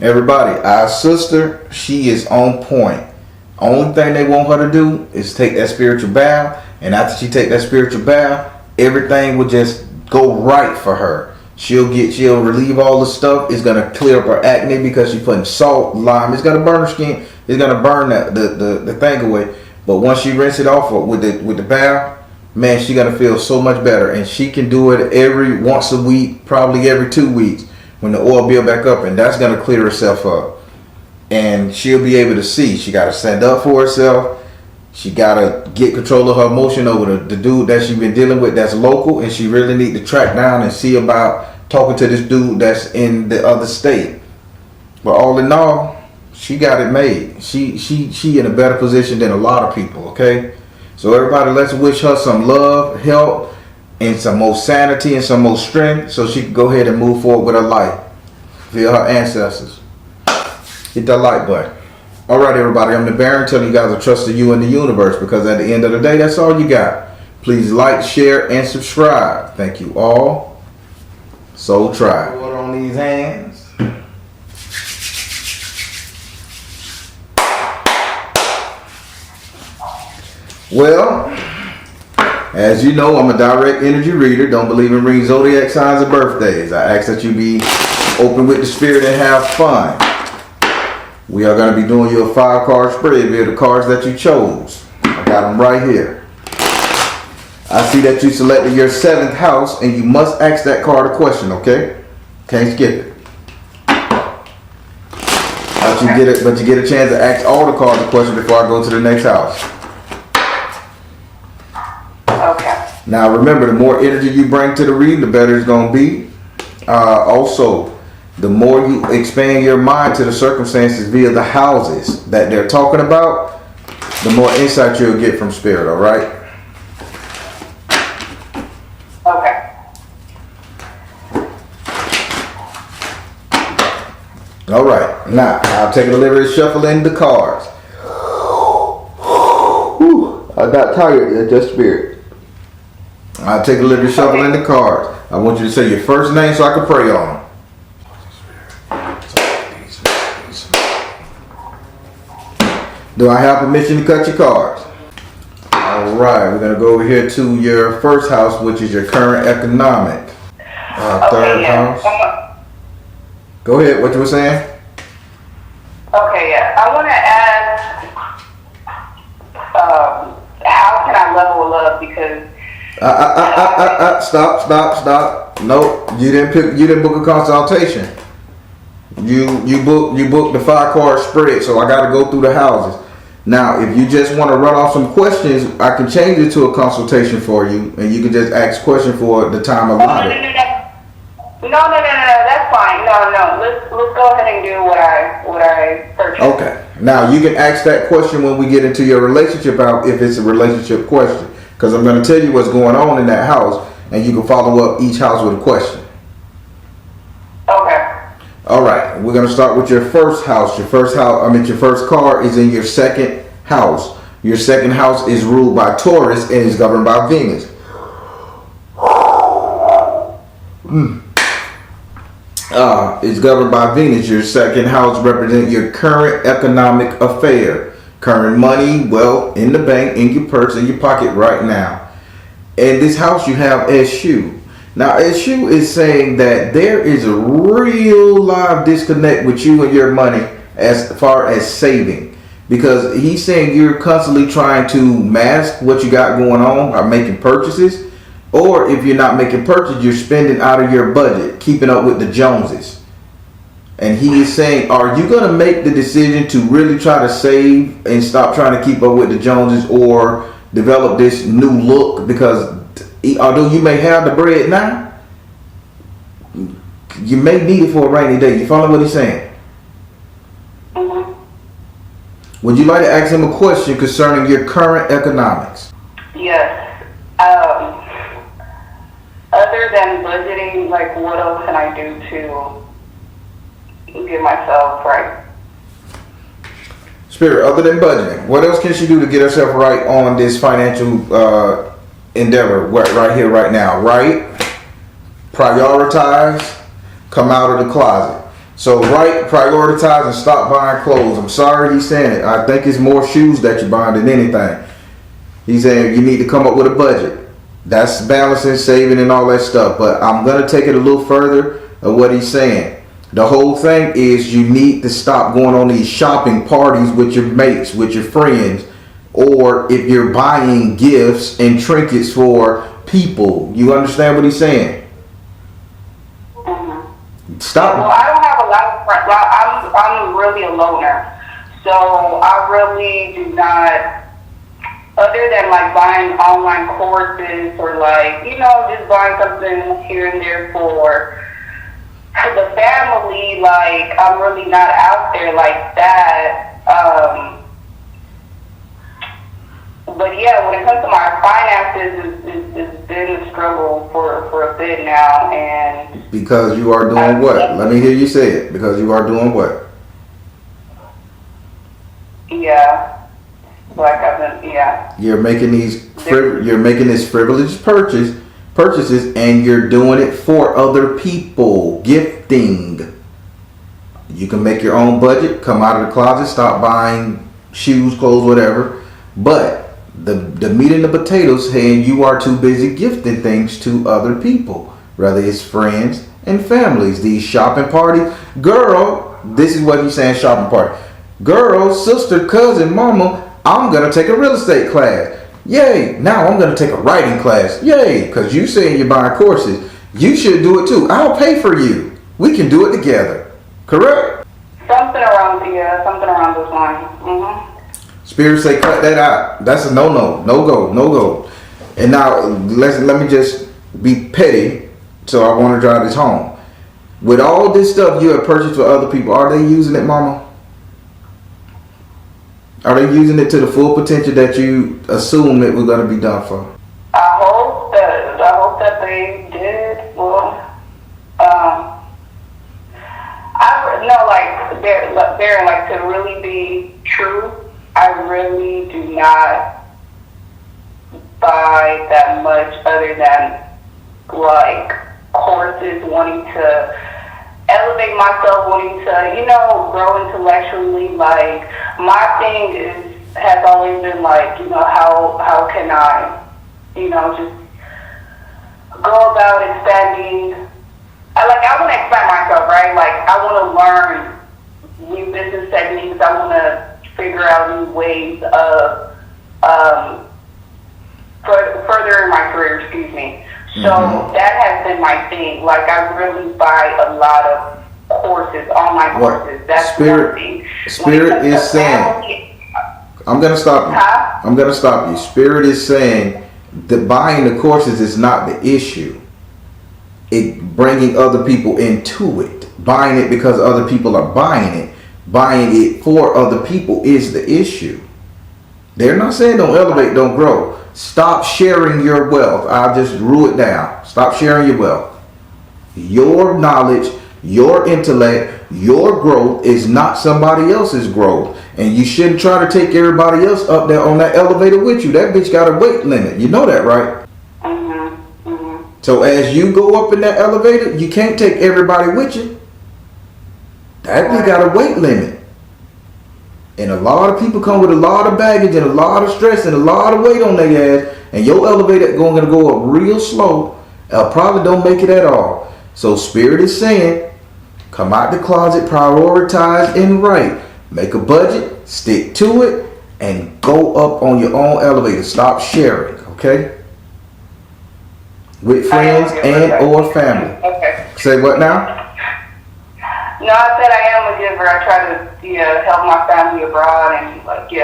Everybody, our sister, she is on point. Only thing they want her to do is take that spiritual bath, and after she take that spiritual bath, everything will just go right for her. She'll relieve all the stuff. It's gonna clear up her acne because she's putting salt, lime. It's gonna burn her skin. It's gonna burn the thing away. But once she rinse it off with the bath, man, she's gonna feel so much better. And she can do it once a week, probably every 2 weeks, when the oil build back up, and that's gonna clear herself up. And she'll be able to see. She gotta stand up for herself. She gotta get control of her emotion over the dude that she's been dealing with that's local, and she really need to track down and see about talking to this dude that's in the other state. But all in all, she got it made. She in a better position than a lot of people, okay? So everybody, let's wish her some love, help, and some more sanity and some more strength so she can go ahead and move forward with her life via her ancestors. Hit that like button. All right, everybody, I'm the Baron telling you guys I trust you in the universe, because at the end of the day, that's all you got. Please like, share, and subscribe. Thank you all. Soul Tribe. Water on these hands. Well, as you know, I'm a direct energy reader. Don't believe in reading zodiac signs or birthdays. I ask that you be open with the spirit and have fun. We are going to be doing you a 5-card spread via the cards that you chose. I got them right here. I see that you selected your 7th house, and you must ask that card a question, okay? Can't skip it. But you get a chance to ask all the cards a question before I go to the next house. Okay. Now remember, the more energy you bring to the reading, the better it's going to be. Also, the more you expand your mind to the circumstances via the houses that they're talking about, the more insight you'll get from spirit, all right? Okay. All right. Now, I'll take a deliberate shuffling the cards. Whew, I got tired, just spirit. I'll take a deliberate shuffling the cards. I want you to say your first name so I can pray on them. Do I have permission to cut your cards? Alright, we're going to go over here to your first house, which is your current economic. Third house. Go ahead, what you were saying? Okay, yeah. I want to ask, how can I level up? Because Stop. Nope, you didn't book a consultation. You booked the 5-card spread, so I got to go through the houses. Now, if you just want to run off some questions, I can change it to a consultation for you, and you can just ask questions for the time allotted. No, that's fine. No. Let's go ahead and do what I purchased. Okay. Now, you can ask that question when we get into your relationship out, if it's a relationship question, because I'm going to tell you what's going on in that house, and you can follow up each house with a question. Okay. All right, we're going to start with your first house. Your first card is in your 2nd house. Your 2nd house is ruled by Taurus and is governed by Venus. It's governed by Venus. Your 2nd house represents your current economic affair. Current money, wealth, in the bank, in your purse, in your pocket right now. In this house, you have S.O.L. Now, S.O.L is saying that there is a real live disconnect with you and your money as far as saving. Because he's saying you're constantly trying to mask what you got going on by making purchases. Or if you're not making purchases, you're spending out of your budget, keeping up with the Joneses. And he is saying, are you going to make the decision to really try to save and stop trying to keep up with the Joneses, or develop this new look? Because although you may have the bread now, you may need it for a rainy day. You follow what he's saying? Mm-hmm. Would you like to ask him a question concerning your current economics? Yes. Other than budgeting, like, what else can I do to get myself right? Spirit, other than budgeting, what else can she do to get herself right on this financial endeavor right here, right now? Right? Prioritize, come out of the closet. So prioritize and stop buying clothes. I'm sorry he's saying it. I think it's more shoes that you're buying than anything. He's saying you need to come up with a budget. That's balancing, saving, and all that stuff. But I'm going to take it a little further of what he's saying. The whole thing is you need to stop going on these shopping parties with your mates, with your friends, or if you're buying gifts and trinkets for people. You understand what he's saying? Mm-hmm. Stop. Well, I don't have a lot of friends. Well, I'm really a loner. So I really do not, other than like buying online courses or like, just buying something here and there for the family, like, I'm really not out there like that. But yeah, when it comes to my finances, it's been a struggle for a bit now, and Because you are doing what? Let me hear you say it. Because you are doing what? yeah, like I've been, yeah. You're making this frivolous purchases, and you're doing it for other people. Gifting. You can make your own budget. Come out of the closet. Stop buying shoes, clothes, whatever. But the meat and the potatoes, saying you are too busy gifting things to other people, whether it's friends and families. These shopping parties, girl. This is what he's saying. Shopping party, girl, sister, cousin, mama. I'm gonna take a real estate class. Yay! Now I'm gonna take a writing class. Yay! Because you saying you're buying courses, you should do it too. I'll pay for you. We can do it together. Correct? Something around those lines. Mm-hmm. Spirit say cut that out. That's a no go. And now let me just be petty. So I want to drive this home. With all this stuff you have purchased for other people, are they using it, mama? Are they using it to the full potential that you assume it was going to be done for? I hope that they did. Well, Baron, like, to really be true, I really do not buy that much other than, like, courses, wanting to elevate myself, wanting to, grow intellectually. Like, my thing has always been, like, how can I, just go about expanding. I want to expand myself, right? Like, I want to learn new business techniques. I want to figure out new ways of furthering my career, excuse me. So that has been my thing. Like, I really buy a lot of courses, online courses. That's one thing. Spirit is saying, I'm going to stop you. Huh? I'm going to stop you. Spirit is saying that buying the courses is not the issue. It bringing other people into it. Buying it because other people are buying it. Buying it for other people is the issue. They're not saying don't elevate, don't grow. Stop sharing your wealth. I'll just rule it down. Stop sharing your wealth. Your knowledge, your intellect, your growth is not somebody else's growth. And you shouldn't try to take everybody else up there on that elevator with you. That bitch got a weight limit. You know that, right? So as you go up in that elevator, you can't take everybody with you. That bitch got a weight limit. And a lot of people come with a lot of baggage and a lot of stress and a lot of weight on their ass. And your elevator going to go up real slow. Probably don't make it at all. So Spirit is saying, come out the closet, prioritize and write. Make a budget, stick to it, and go up on your own elevator. Stop sharing, okay? With friends and or family. Okay. Say what now? No, I said I am a giver. I try to help my family abroad and okay,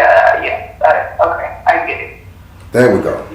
I get it. There we go.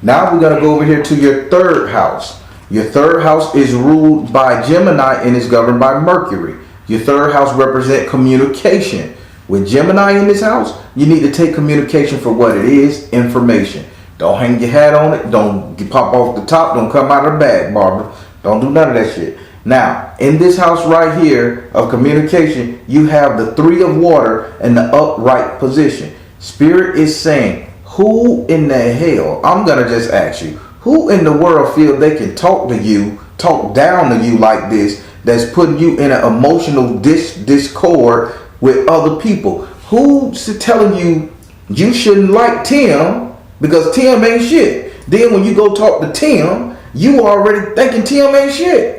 Now we're going to go over here to your third house. Your third house is ruled by Gemini and is governed by Mercury. Your third house represents communication. With Gemini in this house, you need to take communication for what it is, information. Don't hang your hat on it. Don't pop off the top. Don't come out of the bag, Barbara. Don't do none of that shit. Now, in this house right here of communication, you have the 3 of water in the upright position. Spirit is saying, who in the hell, I'm going to just ask you, who in the world feel they can talk to you, talk down to you like this, that's putting you in an emotional discord with other people? Who's telling you you shouldn't like Tim because Tim ain't shit? Then when you go talk to Tim, you already thinking Tim ain't shit.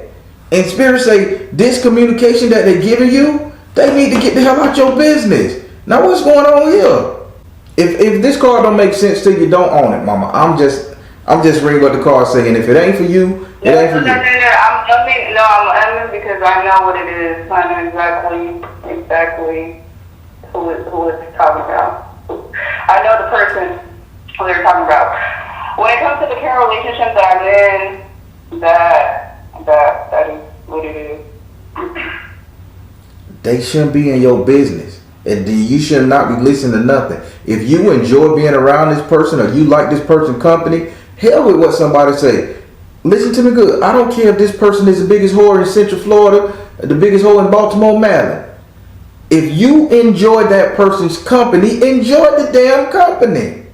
And Spirit say, this communication that they're giving you, they need to get the hell out your business. Now what's going on here? If this card don't make sense to you, don't own it, mama. I'm just reading what the card's saying. If it ain't for you, it ain't for you. I'm because I know what it is. I know exactly who it's talking about. I know the person who they're talking about. When it comes to the current relationship that I'm in, that is what it is. they shouldn't be in your business. And you should not be listening to nothing. If you enjoy being around this person or you like this person's company, hell with what somebody say. Listen to me good. I don't care if this person is the biggest whore in Central Florida, the biggest whore in Baltimore, Maryland. If you enjoy that person's company, enjoy the damn company.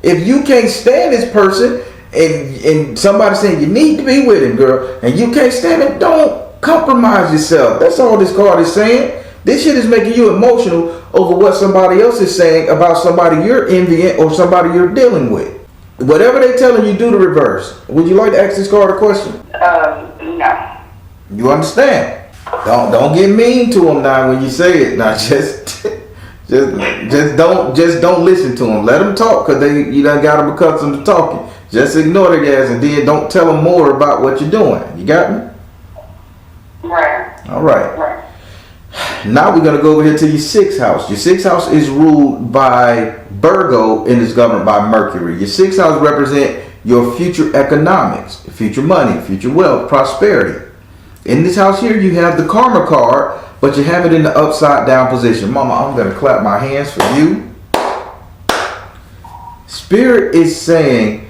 If you can't stand this person and somebody saying you need to be with him, girl, and you can't stand it, don't compromise yourself. That's all this card is saying. This shit is making you emotional over what somebody else is saying about somebody you're envying or somebody you're dealing with. Whatever they telling you, do the reverse. Would you like to ask this card a question? No. You understand? Don't get mean to them now when you say it. Now just don't listen to them. Let them talk because you done got them accustomed to talking. Just ignore their ass and then don't tell them more about what you're doing. You got me? Right. All right. Right. Now we're gonna go over here to your sixth house. Your sixth house is ruled by Virgo and is governed by Mercury. Your sixth house represents your future economics, future money, future wealth, prosperity. In this house here, you have the Karma card, but you have it in the upside down position. Mama, I'm gonna clap my hands for you. Spirit is saying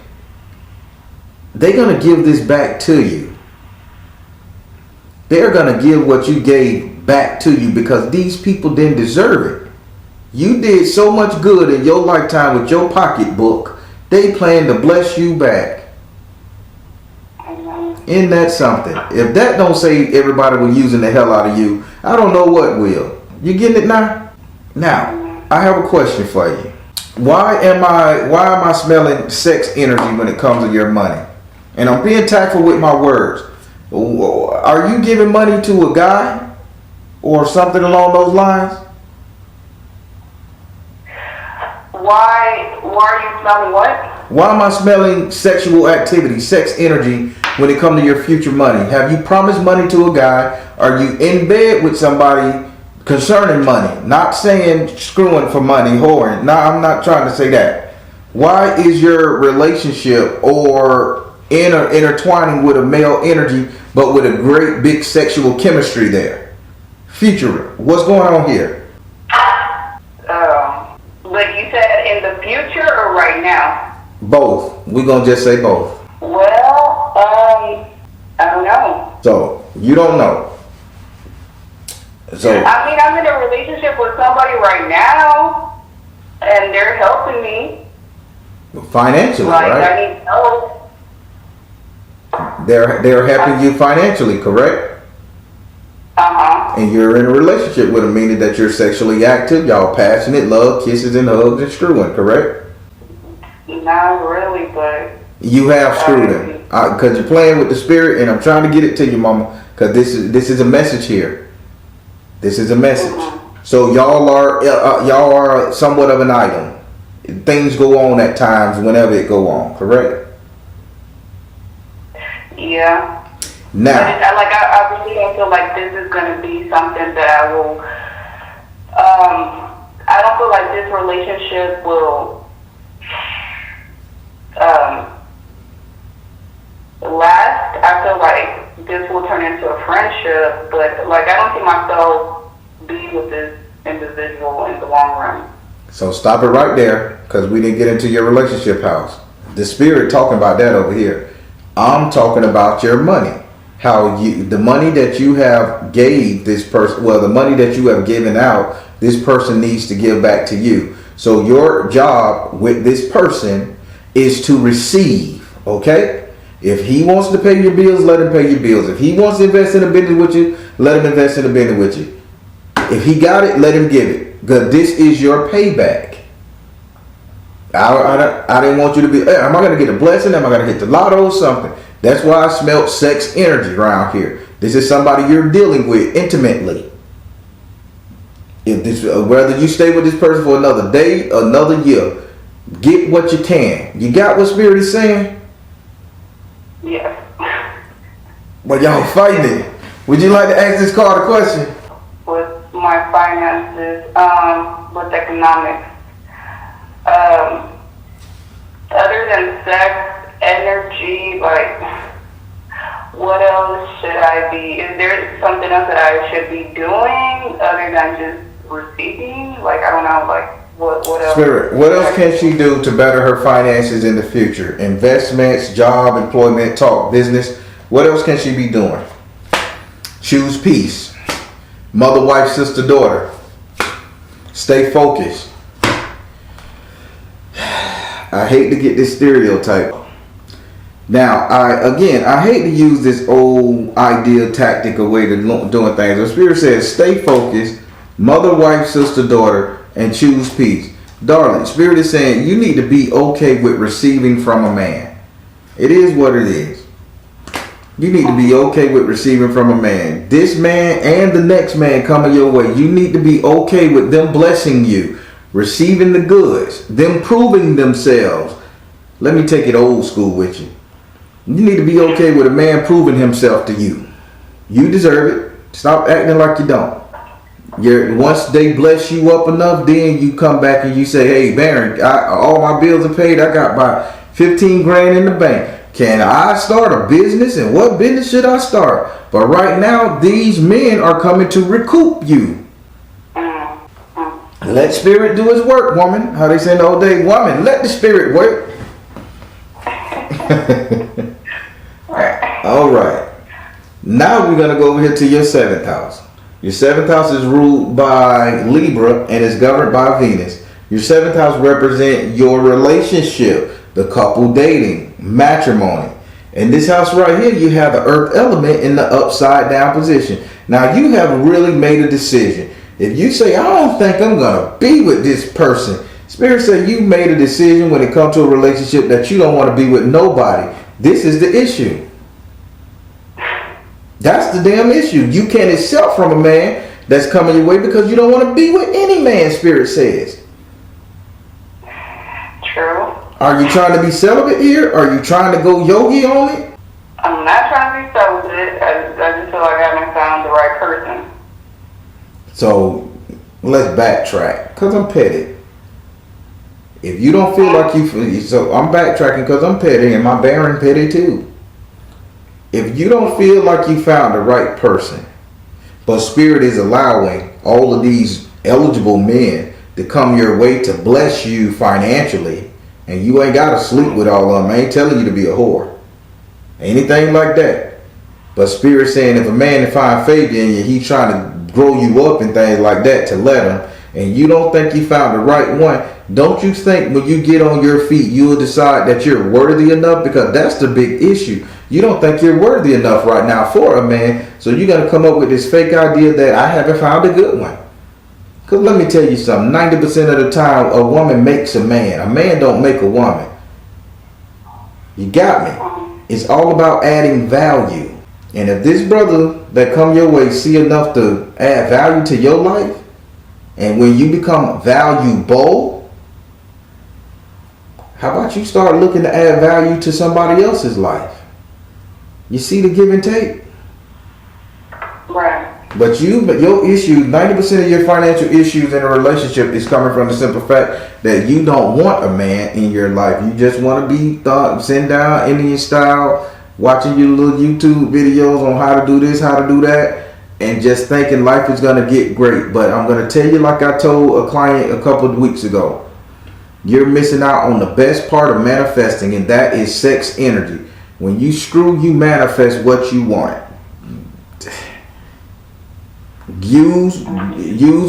they're gonna give this back to you. They're gonna give what you gave back to you because these people didn't deserve it. You did so much good in your lifetime with your pocketbook. They plan to bless you back. Isn't that something? If that don't say everybody was using the hell out of you, I don't know what will. You getting it now? Now, I have a question for you. Why am I smelling sex energy when it comes to your money? And I'm being tactful with my words. Are you giving money to a guy or something along those lines? Why are you smelling what? Why am I smelling sexual activity, sex energy when it comes to your future money? Have you promised money to a guy? Are you in bed with somebody concerning money? Not saying screwing for money, whoring. No, I'm not trying to say that. Why is your relationship or intertwining with a male energy but with a great big sexual chemistry there? Future, what's going on here? But you said in the future or right now? Both. We're going to just say both. Well, I don't know. So, you don't know. So I mean, I'm in a relationship with somebody right now, and they're helping me. Financially, like, right? I need help. They're helping you financially, correct? And you're in a relationship with them, meaning that you're sexually active, y'all passionate, love, kisses and hugs and screwing, correct? Not really, but you have screwed him because you're playing with the spirit, and I'm trying to get it to you, mama, because this is a message here. This is a message. So y'all are somewhat of an item. Things go on at times whenever it go on, correct? Yeah. Now, I really don't feel like this is going to be something that I will. I don't feel like this relationship will last. I feel like this will turn into a friendship, but like I don't see myself being with this individual in the long run. So stop it right there, because we didn't get into your relationship house. The spirit talking about that over here. I'm talking about your money. The money that you have gave this person, well, the money that you have given out, this person needs to give back to you. So your job with this person is to receive, okay? If he wants to pay your bills, let him pay your bills. If he wants to invest in a business with you, let him invest in a business with you. If he got it, let him give it. Because this is your payback. I didn't want you to be, am I going to get a blessing? Am I going to hit the lotto or something? That's why I smelled sex energy around here. This is somebody you're dealing with intimately. If this, whether you stay with this person for another day, another year, get what you can. You got what Spirit is saying? Yeah. Well, y'all fighting it. Would you like to ask this card a question? With my finances, with economics, other than sex, energy, like, What else should I be? Is there something else that I should be doing other than just receiving? Like, I don't know, like, what else? Spirit, what else can she do to better her finances in the future? Investments, job, employment, talk, business. What else can she be doing? Choose peace. Mother, wife, sister, daughter. Stay focused. I hate to get this stereotype. Now, I hate to use this old ideal tactical way to doing things. The Spirit says, stay focused, mother, wife, sister, daughter, and choose peace. Darling, Spirit is saying you need to be okay with receiving from a man. It is what it is. You need to be okay with receiving from a man. This man and the next man coming your way, you need to be okay with them blessing you, receiving the goods, them proving themselves. Let me take it old school with you. You need to be okay with a man proving himself to you. You deserve it. Stop acting like you don't. Once they bless you up enough, then you come back and you say, hey, Baron, all my bills are paid. I got about 15 grand in the bank. Can I start a business? And what business should I start? But right now, these men are coming to recoup you. Let Spirit do his work, woman. How they say in the old day, woman, let the Spirit work. All right. Now we're going to go over here to your 7th house. Your 7th house is ruled by Libra and is governed by Venus. Your 7th house represents your relationship, the couple dating, matrimony. In this house right here, you have the earth element in the upside down position. Now you have really made a decision. If you say, I don't think I'm going to be with this person, Spirit said you made a decision when it comes to a relationship that you don't want to be with nobody. This is the issue. That's the damn issue. You can't accept from a man that's coming your way because you don't want to be with any man, Spirit says. True. Are you trying to be celibate here? Are you trying to go yogi on it? I'm not trying to be celibate. I just feel like I haven't found the right person. So let's backtrack because I'm petty. If you don't feel like you, so I'm backtracking because I'm petty and my Baron petty too. If you don't feel like you found the right person, but Spirit is allowing all of these eligible men to come your way to bless you financially, and you ain't got to sleep with all of them. I ain't telling you to be a whore. Anything like that. But Spirit saying if a man find favor in you, he's trying to grow you up and things like that to let him, and you don't think you found the right one, don't you think when you get on your feet, you'll decide that you're worthy enough? Because that's the big issue. You don't think you're worthy enough right now for a man. So you're going to come up with this fake idea that I haven't found a good one. Because let me tell you something. 90% of the time, a woman makes a man. A man don't make a woman. You got me. It's all about adding value. And if this brother that come your way see enough to add value to your life, and when you become valuable, how about you start looking to add value to somebody else's life? You see the give and take? Right. But your issue, 90% of your financial issues in a relationship is coming from the simple fact that you don't want a man in your life. You just want to be sitting down Indian style, watching your little YouTube videos on how to do this, how to do that, and just thinking life is going to get great. But I'm going to tell you, like I told a client a couple of weeks ago, you're missing out on the best part of manifesting, and that is sex energy. When you screw, you manifest what you want. Use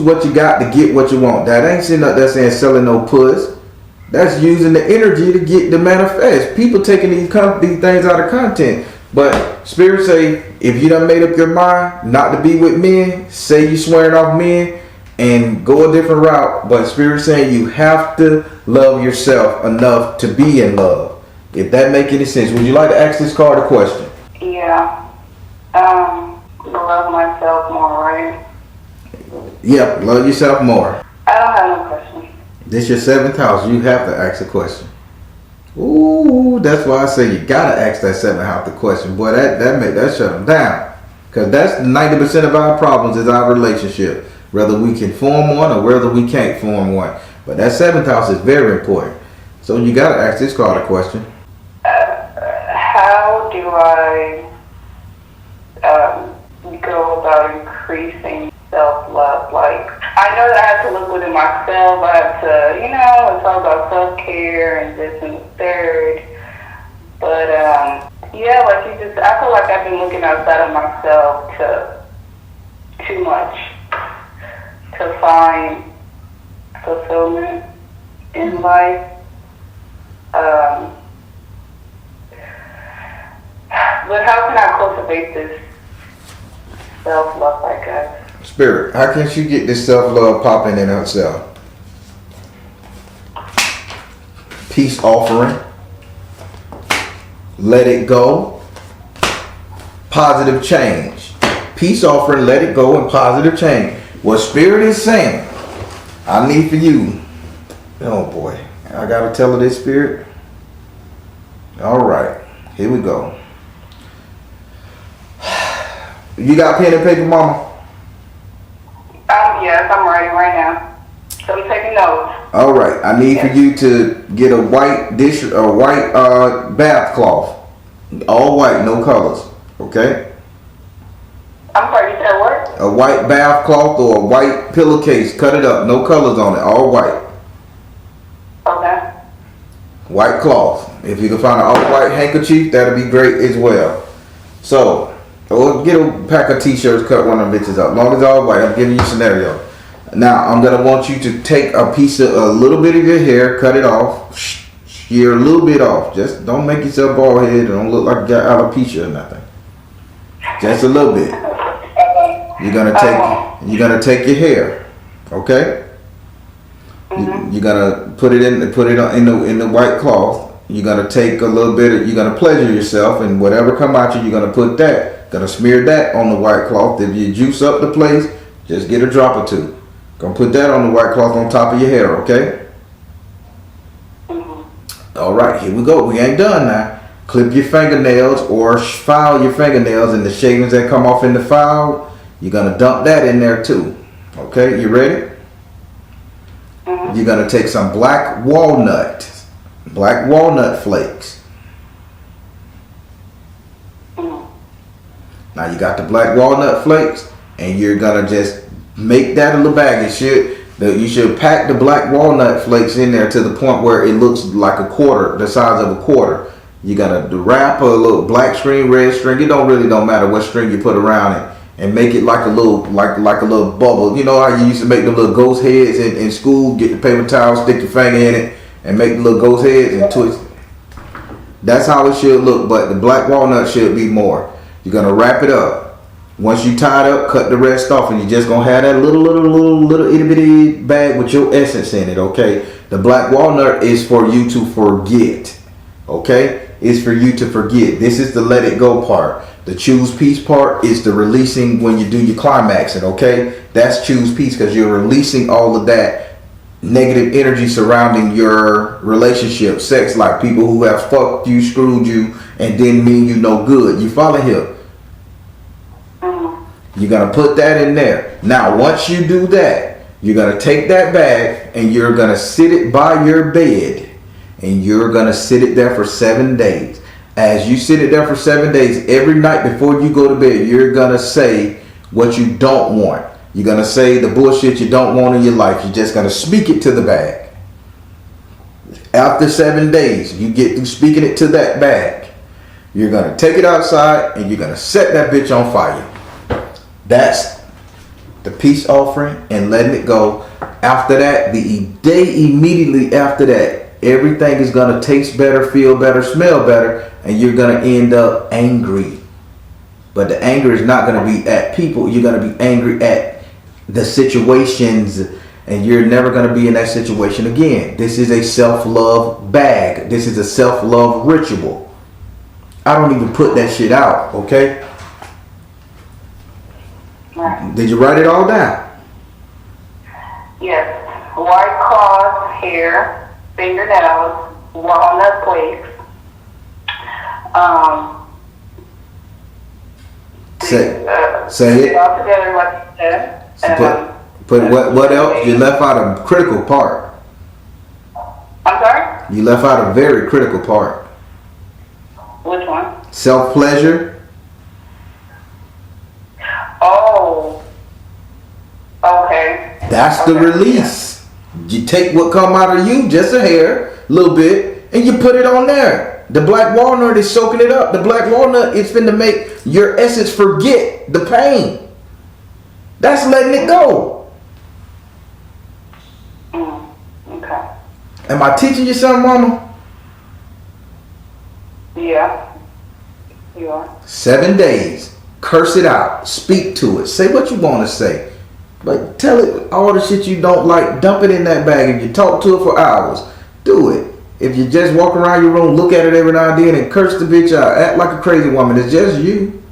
what you got to get what you want. That ain't sitting up there saying selling no puss. That's using the energy to get to manifest. People taking these things out of content. But Spirit say, if you done made up your mind not to be with men, say you swearing off men and go a different route. But Spirit saying you have to love yourself enough to be in love. If that make any sense, would you like to ask this card a question? Yeah. Love myself more, right? Yep, love yourself more. I don't have no question. This your 7th house. You have to ask a question. Ooh, that's why I say you gotta ask that 7th house the question. Boy, that shut them down. Because that's 90% of our problems is our relationship. Whether we can form one or whether we can't form one. But that 7th house is very important. So you gotta ask this card a question. How do I about increasing self-love. Like, I know that I have to look within myself. I have to, it's all about self-care and this and the third. But, yeah, I feel like I've been looking outside of myself too much to find fulfillment in life. But how can I cultivate this self-love, I guess? Spirit, how can she get this self-love popping in herself? Peace offering. Let it go. Positive change. Peace offering, let it go, and positive change. What Spirit is saying, I need for you. Oh boy, I gotta tell her this, Spirit. All right, here we go. You got pen and paper, Mama? Yes, I'm writing right now. So I'm taking notes. All right, I need for you to get a white bath cloth. All white, no colors. Okay? I'm sorry, you said what? A white bath cloth or a white pillowcase. Cut it up. No colors on it. All white. Okay. White cloth. If you can find an all-white handkerchief, that'll be great as well. So, or get a pack of t-shirts, cut one of them bitches up. As long as it's all white, I'm giving you a scenario. Now, I'm going to want you to take a little bit of your hair, cut it off, shear a little bit off. Just don't make yourself bald head. Don't look like you got alopecia or nothing. Just a little bit. You're gonna take your hair, okay? Mm-hmm. You're gonna put it in the white cloth. You're gonna take a little bit. You're gonna pleasure yourself, and whatever come out you're gonna put that. Gonna smear that on the white cloth. If you juice up the place, just get a drop or two. Gonna put that on the white cloth on top of your hair, okay? Mm-hmm. All right, here we go. We ain't done now. Clip your fingernails or file your fingernails, and the shavings that come off in the file, you're gonna dump that in there too. Okay, you ready? Mm-hmm. You're gonna take some black walnut flakes. Mm-hmm. Now you got the black walnut flakes, and you're gonna just make that a little bag. You should pack the black walnut flakes in there to the point where it looks like a quarter, the size of a quarter. You're gonna wrap a little black string, red string. It don't matter what string you put around it, and make it like a little bubble. You know how you used to make the little ghost heads in school? Get the paper towel, stick your finger in it, and make the little ghost heads and twist. That's how it should look, but the black walnut should be more. You're gonna wrap it up. Once you tie it up, cut the rest off, and you're just gonna have that little itty bitty bag with your essence in it. Okay, the black walnut is for you to forget. Okay, it's for you to forget. This is the let it go part. The choose peace part is the releasing when you do your climaxing. Okay, that's choose peace because you're releasing all of that negative energy surrounding your relationship, sex life, people who have fucked you, screwed you, and didn't mean you no good. You follow him? You're going to put that in there. Now, once you do that, you're going to take that bag and you're going to sit it by your bed, and you're going to sit it there for 7 days. As you sit it there for 7 days, every night before you go to bed, you're going to say what you don't want. You're going to say the bullshit you don't want in your life. You're just going to speak it to the bag. After 7 days, you get through speaking it to that bag. You're going to take it outside and you're going to set that bitch on fire. That's the peace offering and letting it go. After that, the day immediately after that, everything is going to taste better, feel better, smell better, and you're going to end up angry. But the anger is not going to be at people. You're going to be angry at the situations, and you're never going to be in that situation again. This is a self-love bag. This is a self-love ritual. I don't even put that shit out, okay? Right. Did you write it all down? Yes. White cloth, hair, fingernails, walnut flakes. Say it. All together, like you said. Put what else? You left out a critical part. I'm sorry? You left out a very critical part. Which one? Self-pleasure. Oh, That's the release. You take what come out of you, just a hair, a little bit, and you put it on there. The black walnut is soaking it up. The black walnut is finna make your essence forget the pain. That's letting it go. Okay. Am I teaching you something, mama? Yeah. You are. 7 days. Curse it out. Speak to it. Say what you want to say. Like, tell it all the shit you don't like. Dump it in that bag. If you talk to it for hours, do it. If you just walk around your room, look at it every now and then and curse the bitch out. Act like a crazy woman. It's just you.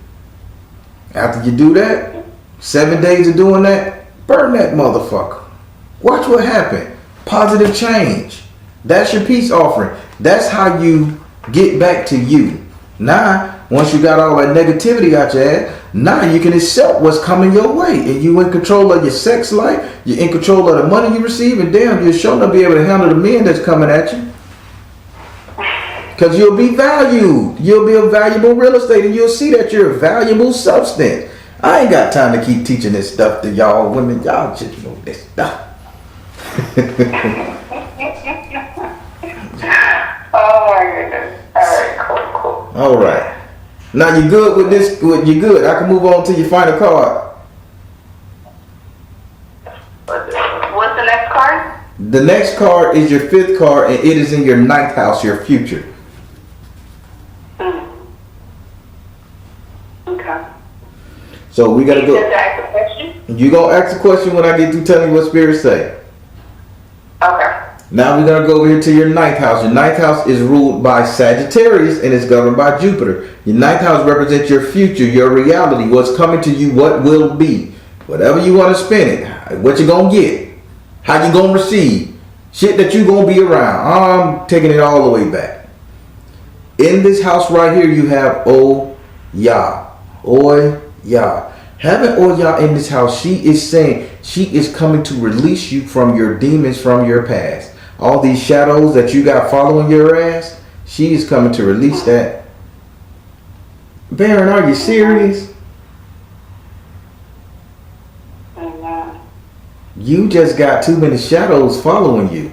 After you do that, 7 days of doing that, burn that motherfucker. Watch what happened. Positive change. That's your peace offering. That's how you get back to you. Now, once you got all that negativity out your ass, now you can accept what's coming your way. And you in control of your sex life. You're in control of the money you receive. And damn, you're sure to be able to handle the men that's coming at you. Because you'll be valued. You'll be a valuable real estate. And you'll see that you're a valuable substance. I ain't got time to keep teaching this stuff to y'all women. Y'all just know this stuff. Oh my goodness. Alright, cool. All right. Now you good with this? You good? I can move on to your final card. What's the next card? The next card is your 5th card, and it is in your 9th house, your future. Okay. So we gotta go. You ask a question? You gonna ask a question when I get through telling you what spirits say. Okay. Now we're gonna go over here to your 9th house. Your 9th house is ruled by Sagittarius and is governed by Jupiter. Your 9th house represents your future, your reality, what's coming to you, what will be. Whatever you want to spend it, what you gonna get, how you gonna receive, shit that you gonna be around. I'm taking it all the way back. In this house right here, you have Oya. Oya. Having Oya in this house, she is saying she is coming to release you from your demons from your past. All these shadows that you got following your ass, she is coming to release that. Baron, are you serious? You just got too many shadows following you.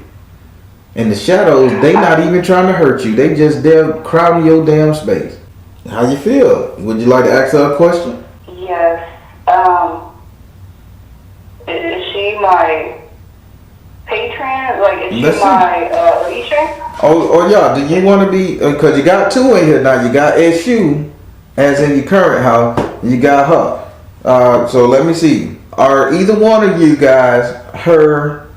And the shadows, they not even trying to hurt you. They just there crowding your damn space. How you feel? Would you like to ask her a question? Yes. Is she my patron? Like, is she my Alicia? Oh yeah. Do you want to be? Because you got 2 in here now. You got S.U. as in your current house. You got her. So let me see. Are either one of you guys her?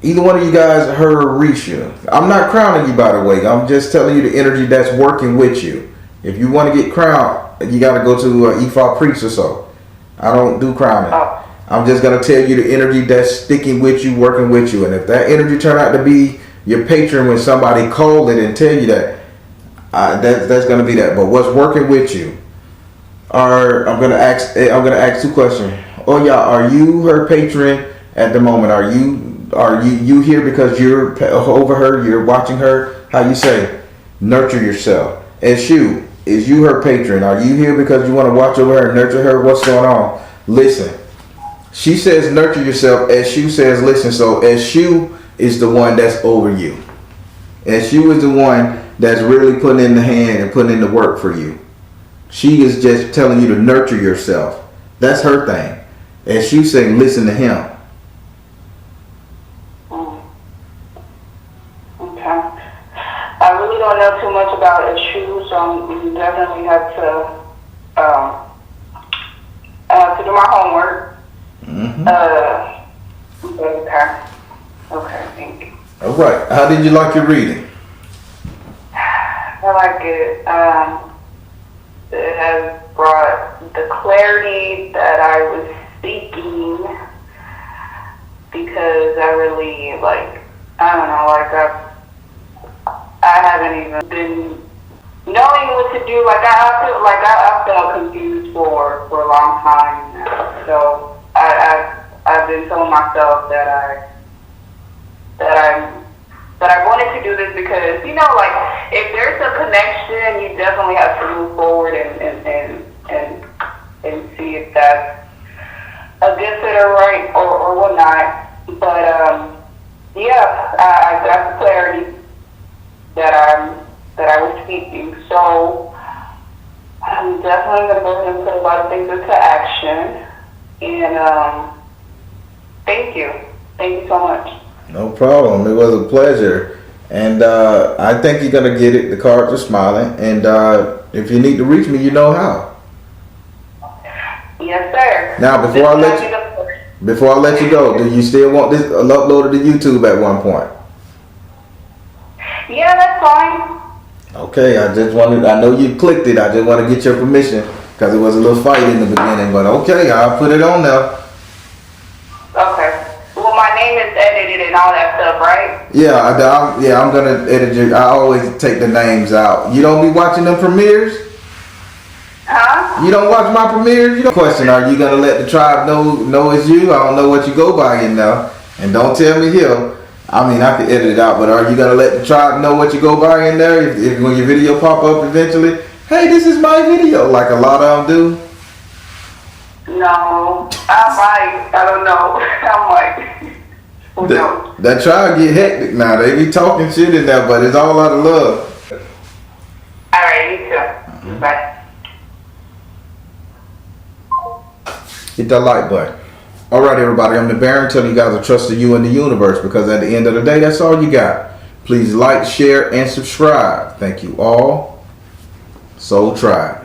Either one of you guys her Risha? I'm not crowning you, by the way. I'm just telling you the energy that's working with you. If you want to get crowned, you got to go to Ifa priest or so. I don't do crowning. Oh. I'm just gonna tell you the energy that's sticking with you, working with you, and if that energy turn out to be your patron when somebody called it and tell you that, that's gonna be that. But what's working with you? I'm gonna ask 2 questions. Oh yeah, are you her patron at the moment? Are you here because you're over her? You're watching her? How you say? Nurture yourself. S.U. Is you her patron? Are you here because you want to watch over her and nurture her? What's going on? Listen. She says nurture yourself. S.U. says listen. So S.U. is the one that's over you. S.U. is the one that's really putting in the hand and putting in the work for you. She is just telling you to nurture yourself. That's her thing. S.U. saying listen to him. Okay. I really don't know too much about S.U., so you definitely have to do my homework. Mm-hmm. Okay, thank you. All right. How did you like your reading? I like it. It has brought the clarity that I was seeking because I really I haven't even been knowing what to do. I felt confused for a long time now. So I've been telling myself that I wanted to do this because, if there's a connection, you definitely have to move forward and see if that's a good fit or or whatnot. But yeah, I got the clarity that I was seeking. So I'm definitely gonna go ahead and put a lot of things into action. And thank you so much. No problem. It was a pleasure. And I think you're going to get it. The cards are smiling. And if you need to reach me, you know how. Yes, sir. Now, before I let you go, do you still want this uploaded to YouTube at one point? Yeah, that's fine. Okay, I know you clicked it. I just want to get your permission because it was a little fight in the beginning. But okay, I'll put it on there. Okay. Well, my name is edited and all that stuff, right? Yeah, I'm gonna edit you. I always take the names out. You don't be watching them premieres? Huh? You don't watch my premieres? You don't question, are you gonna let the tribe know it's you? I don't know what you go by in now. And don't tell me here. I mean, I could edit it out, but are you gonna let the tribe know what you go by in there? If when your video pop up eventually, hey, this is my video, like a lot of them do? No, I might. I don't know. I might. Who knows? That tribe get hectic now. They be talking shit in there, but it's all out of love. All right, you too. Bye. Hit that like button. All right, everybody. I'm the Baron telling you guys I trust you in the universe because at the end of the day, that's all you got. Please like, share, and subscribe. Thank you all. S.O.L Tribe.